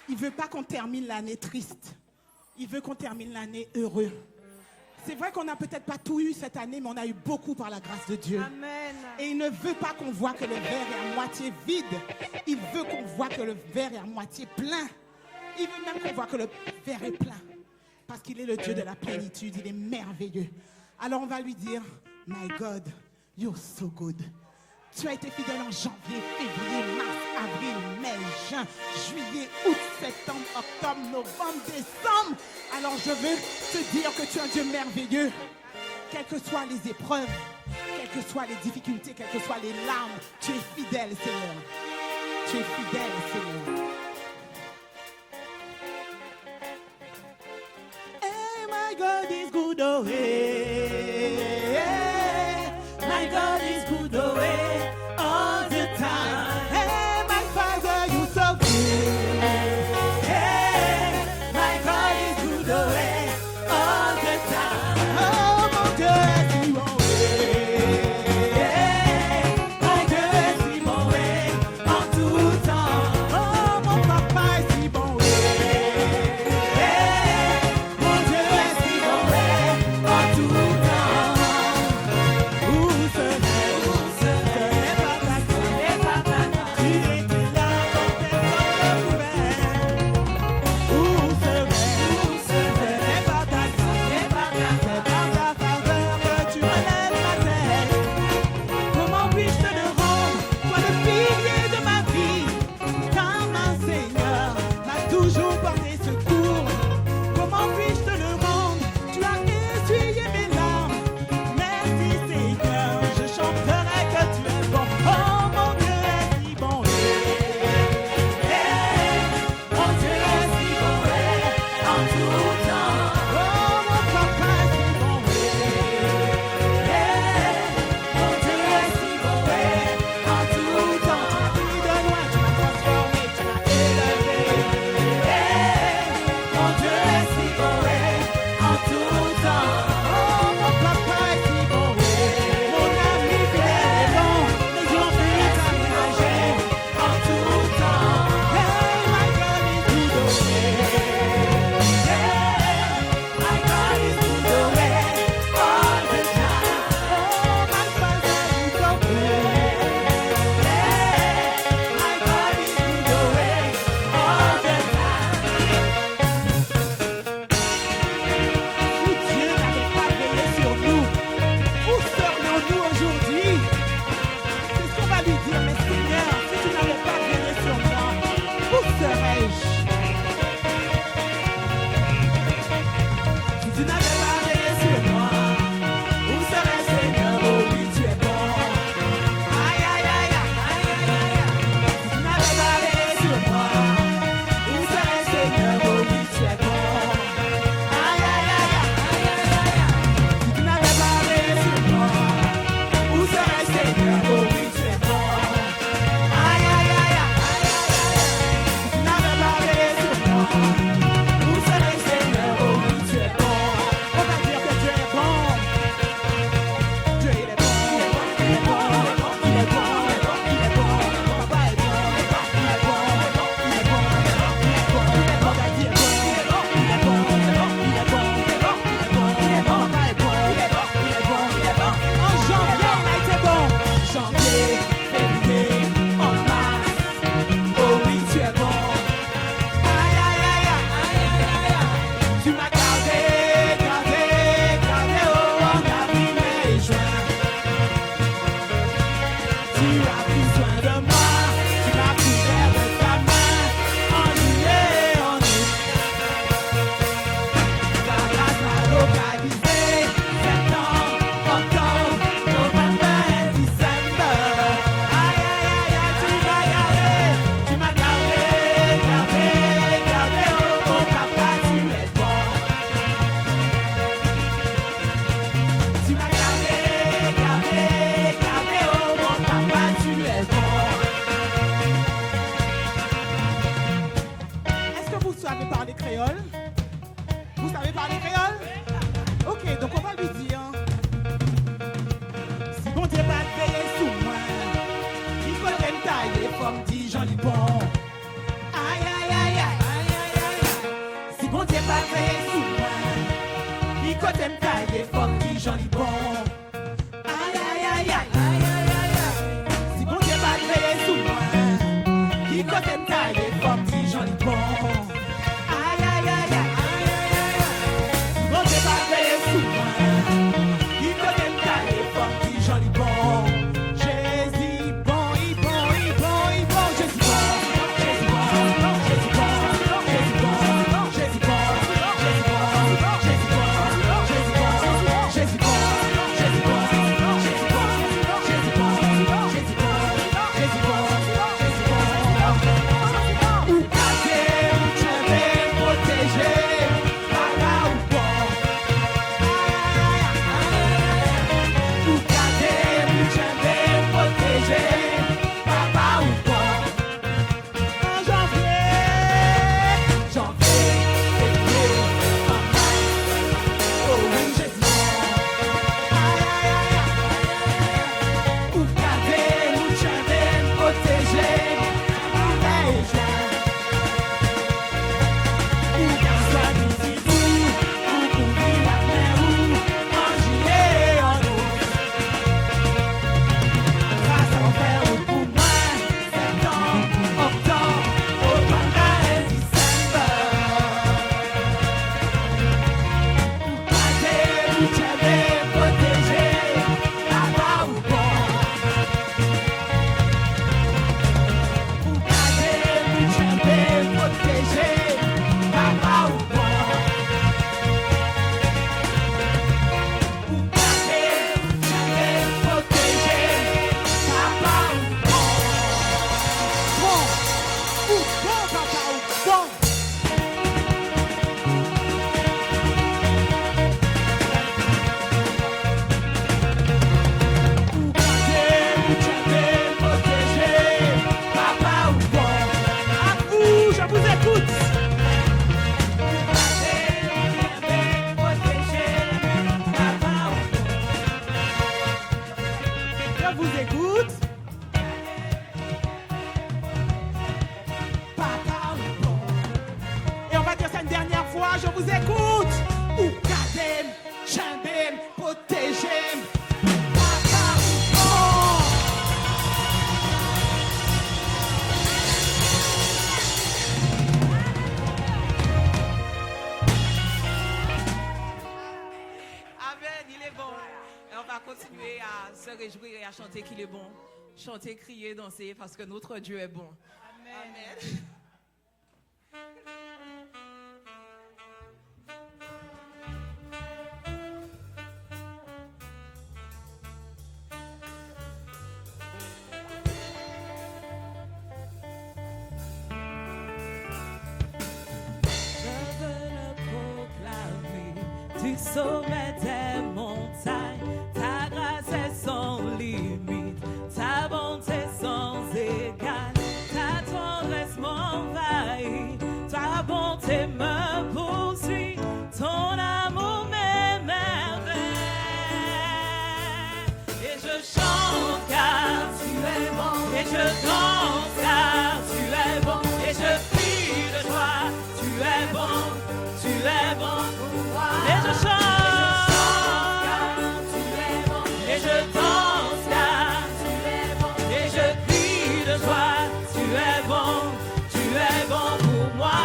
il ne veut pas qu'on termine l'année triste. Il veut qu'on termine l'année heureux. C'est vrai qu'on n'a peut-être pas tout eu cette année, mais on a eu beaucoup par la grâce de Dieu. Amen. Et il ne veut pas qu'on voit que le verre est à moitié vide. Il veut qu'on voit que le verre est à moitié plein. Il veut même qu'on voit que le verre est plein. Parce qu'il est le Dieu de la plénitude. Il est merveilleux. Alors on va lui dire, My God, you're so good. Tu as été fidèle en janvier, février, mars, avril, mai, juin, juillet, août, septembre, octobre, novembre, décembre. Alors je veux te dire que tu es un Dieu merveilleux. Quelles que soient les épreuves, quelles que soient les difficultés, quelles que soient les larmes, tu es fidèle, Seigneur. Tu es fidèle, Seigneur. Hey, my God is good, oh, hey, hey. My God is good, oh, hey. All the time. Hey, my Father, you so good. Hey, my God is good, oh, hey. All the time. Oh, mon Dieu, si bon, hey. Mon Dieu, si bon, hey. En tout temps. Oh, mon papa est si bon, hey. Mon Dieu est si bon, hey. En t'aime tailler, femme qui j'en ai bon. Aïe, aïe, aïe, aïe. Si bon Dieu va veiller sous moi, qui quand t'aime tailler, femme qui j'en ai bon. Aïe, aïe, aïe, aïe. Si bon Dieu va veiller sous moi, qui quand t'aime tailler, femme qui j'en ai bon. Jésus bon, il bon, il bon, il bon, Jésus bon. Jésus bon, Jésus bon, Jésus bon, Jésus bon, Jésus bon, Jésus bon, Jésus bon, Jésus bon, Jésus bon, Jésus bon, Jésus bon, Jésus bon, Jésus bon, Jésus bon, Jésus bon. Ou caser, ou tirer, protéger, papa ou bon. Ou caser, ou tirer, protéger, papa ou bon. En janvier, février, en mars, oh oui, Jésus bon. Ou caser, ou tirer, protéger, papa et juin. Ou bien soit d'ici tout, ou couvrir la mer ou en juillet en août. Grâce à faire ou pour moi, septembre, octobre, novembre et décembre. Ou caser, ou tirer, protéger, papa ou bon. Ou caser, ou tirer, protéger, papa ou bon. Ou caser, ou tirer, protéger, papa ou bon. Bon, ou bon, papa ou bon. Ou caser, ou tirer, protéger, papa ou bon. À vous, je vous écoute. Ou caser, ou tirer, protéger, papa ou bon. Je vous écoute. Papa ou bon. Et on va dire ça une dernière fois, je vous écoute. Ou caser, chambem, protéger, papa ou bon. Amen, il est bon. Et on va continuer à se réjouir et à chanter qu'il est bon. Chanter, crier, danser parce que notre Dieu est bon. Amen. Je veux le proclamer du sommet des montagnes. Ta grâce est sans limite, ta bonté sans égale, ta tendresse m'envahit, ta bonté me poursuit, ton amour m'émerveille. Et je chante car tu es bon, et je danse car tu es bon, et je crie de joie, tu es bon, tu es bon pour moi. Et je chante car tu es bon, et je danse car tu es bon, et je crie de joie, tu es bon pour moi.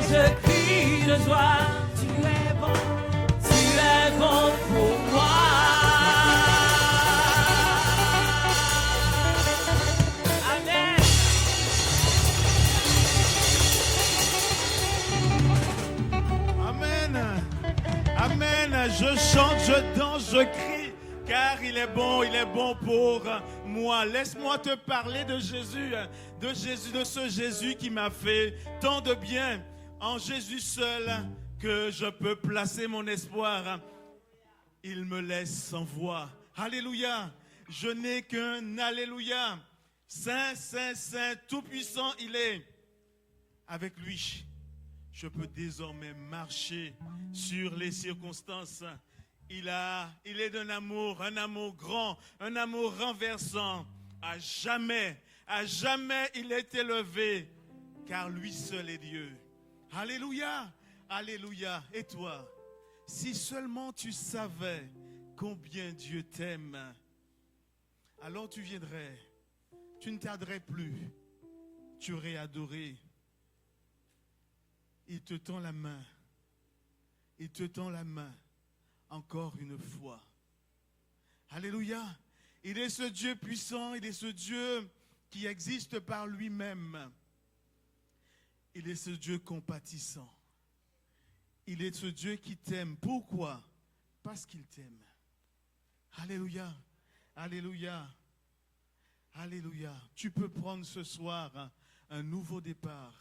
je crie de joie. Tu es bon pour moi. Amen. Amen. Amen. Je chante, je danse, je crie, car il est bon pour moi. Laisse-moi te parler de Jésus, de ce Jésus qui m'a fait tant de bien. En Jésus seul que je peux placer mon espoir. Il me laisse sans voix. Alléluia. Je n'ai qu'un alléluia. Saint, Saint, Saint, tout-puissant il est. Avec lui, je peux désormais marcher sur les circonstances. Il est d'un amour, un amour grand, un amour renversant. À jamais il est élevé, car lui seul est Dieu. Alléluia, alléluia. Et toi, si seulement tu savais combien Dieu t'aime, alors tu viendrais, tu ne tarderais plus, tu aurais adoré. Il te tend la main, il te tend la main encore une fois. Alléluia. Il est ce Dieu puissant, il est ce Dieu qui existe par lui-même. Il est ce Dieu compatissant. Il est ce Dieu qui t'aime. Pourquoi? Parce qu'il t'aime. Alléluia. Alléluia. Alléluia. Tu peux prendre ce soir un nouveau départ.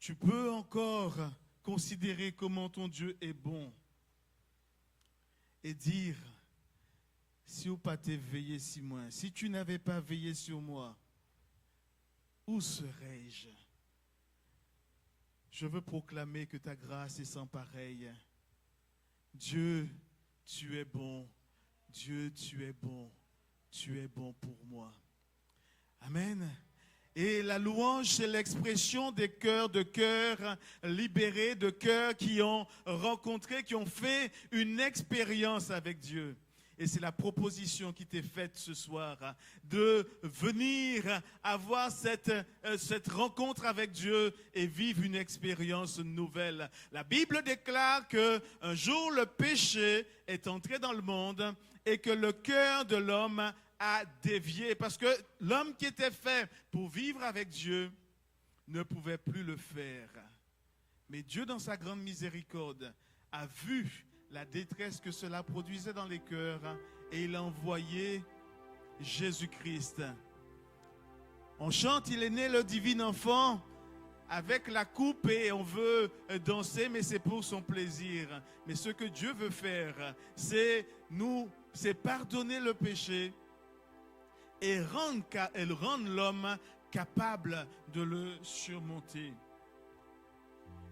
Tu peux encore considérer comment ton Dieu est bon et dire, si vous n'avez pas veillé sur moi, si tu n'avais pas veillé sur moi, où serais-je? Je veux proclamer que ta grâce est sans pareille. Dieu, tu es bon. Dieu, tu es bon. Tu es bon pour moi. Amen. Et la louange, c'est l'expression des cœurs, de cœurs libérés, de cœurs qui ont rencontré, qui ont fait une expérience avec Dieu. Et c'est la proposition qui t'est faite ce soir, de venir avoir cette rencontre avec Dieu et vivre une expérience nouvelle. La Bible déclare qu'un jour le péché est entré dans le monde et que le cœur de l'homme a dévié. Parce que l'homme qui était fait pour vivre avec Dieu ne pouvait plus le faire. Mais Dieu, dans sa grande miséricorde, a vu la détresse que cela produisait dans les cœurs et il a envoyé Jésus-Christ. On chante, il est né le divin enfant avec la coupe et on veut danser, mais c'est pour son plaisir. Mais ce que Dieu veut faire, c'est pardonner le péché et rendre l'homme capable de le surmonter.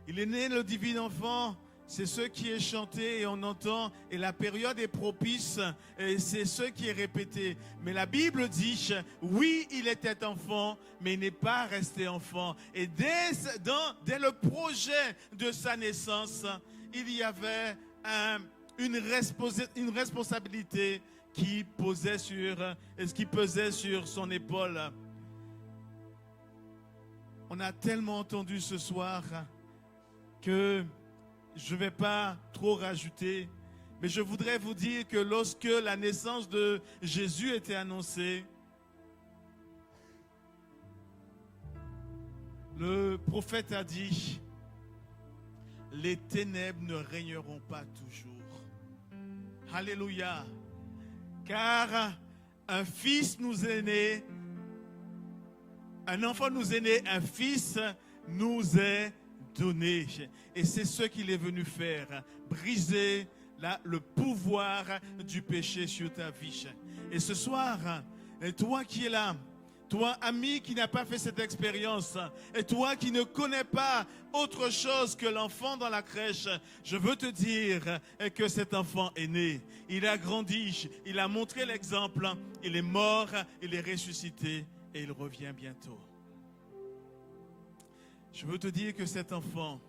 Il est né le divin enfant. C'est ce qui est chanté et on entend, et la période est propice, et c'est ce qui est répété. Mais la Bible dit, oui, il était enfant, mais il n'est pas resté enfant. Et dès le projet de sa naissance, il y avait une responsabilité qui pesait sur son épaule. On a tellement entendu ce soir que je ne vais pas trop rajouter, mais je voudrais vous dire que lorsque la naissance de Jésus était annoncée, le prophète a dit, les ténèbres ne régneront pas toujours. Alléluia. Car un fils nous est né, un enfant nous est né, un fils nous est donné. Et c'est ce qu'il est venu faire, briser le pouvoir du péché sur ta vie. Et ce soir, toi qui es là, toi ami qui n'a pas fait cette expérience, et toi qui ne connais pas autre chose que l'enfant dans la crèche, je veux te dire que cet enfant est né, il a grandi, il a montré l'exemple, il est mort, il est ressuscité et il revient bientôt. Je veux te dire que cet enfant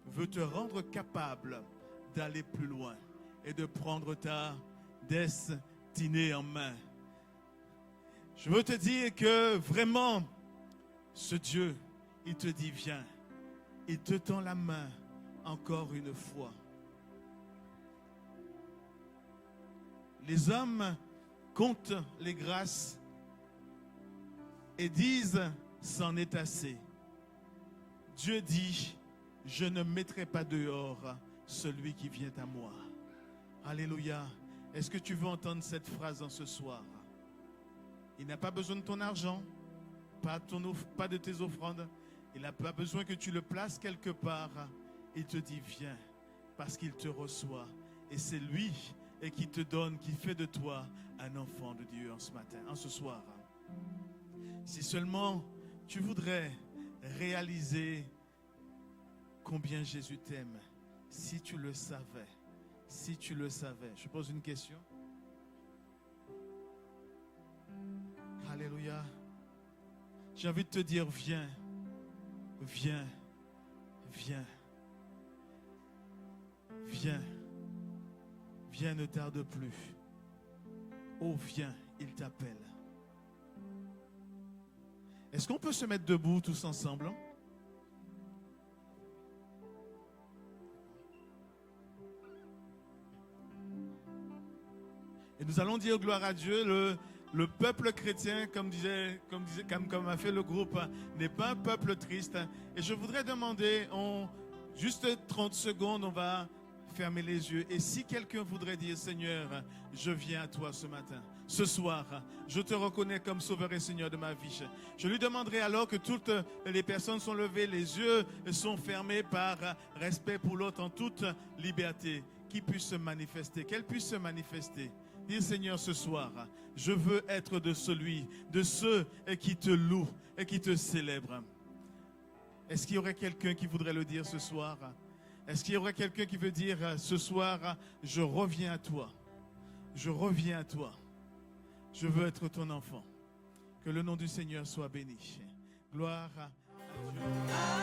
veut te rendre capable d'aller plus loin et de prendre ta destinée en main. Je veux te dire que vraiment, ce Dieu, il te dit viens. Il te tend la main encore une fois. Les hommes comptent les grâces et disent c'en est assez. Dieu dit je ne mettrai pas dehors celui qui vient à moi. Alléluia. Est-ce que tu veux entendre cette phrase en ce soir? Il n'a pas besoin de ton argent, pas de tes offrandes. Il n'a pas besoin que tu le places quelque part. Il te dit viens parce qu'il te reçoit. Et c'est lui qui te donne, qui fait de toi un enfant de Dieu en ce matin, en ce soir. Si seulement tu voudrais réaliser combien Jésus t'aime, si tu le savais, si tu le savais. Je pose une question. Alléluia. J'ai envie de te dire, viens, viens, viens, viens, viens, ne tarde plus. Oh, viens, il t'appelle. Est-ce qu'on peut se mettre debout tous ensemble? Et nous allons dire gloire à Dieu. Le peuple chrétien, comme a fait le groupe, n'est pas un peuple triste. Et je voudrais demander, juste 30 secondes, on va fermer les yeux. Et si quelqu'un voudrait dire, Seigneur, je viens à toi ce matin, ce soir, je te reconnais comme Sauveur et Seigneur de ma vie. Je lui demanderai alors que toutes les personnes sont levées, les yeux sont fermés par respect pour l'autre en toute liberté, qu'il puisse se manifester, qu'elle puisse se manifester. Dis Seigneur ce soir, je veux être de ceux qui te louent et qui te célèbrent. Est-ce qu'il y aurait quelqu'un qui voudrait le dire ce soir? Est-ce qu'il y aurait quelqu'un qui veut dire ce soir, je reviens à toi, je reviens à toi, je veux être ton enfant. Que le nom du Seigneur soit béni. Gloire à Dieu.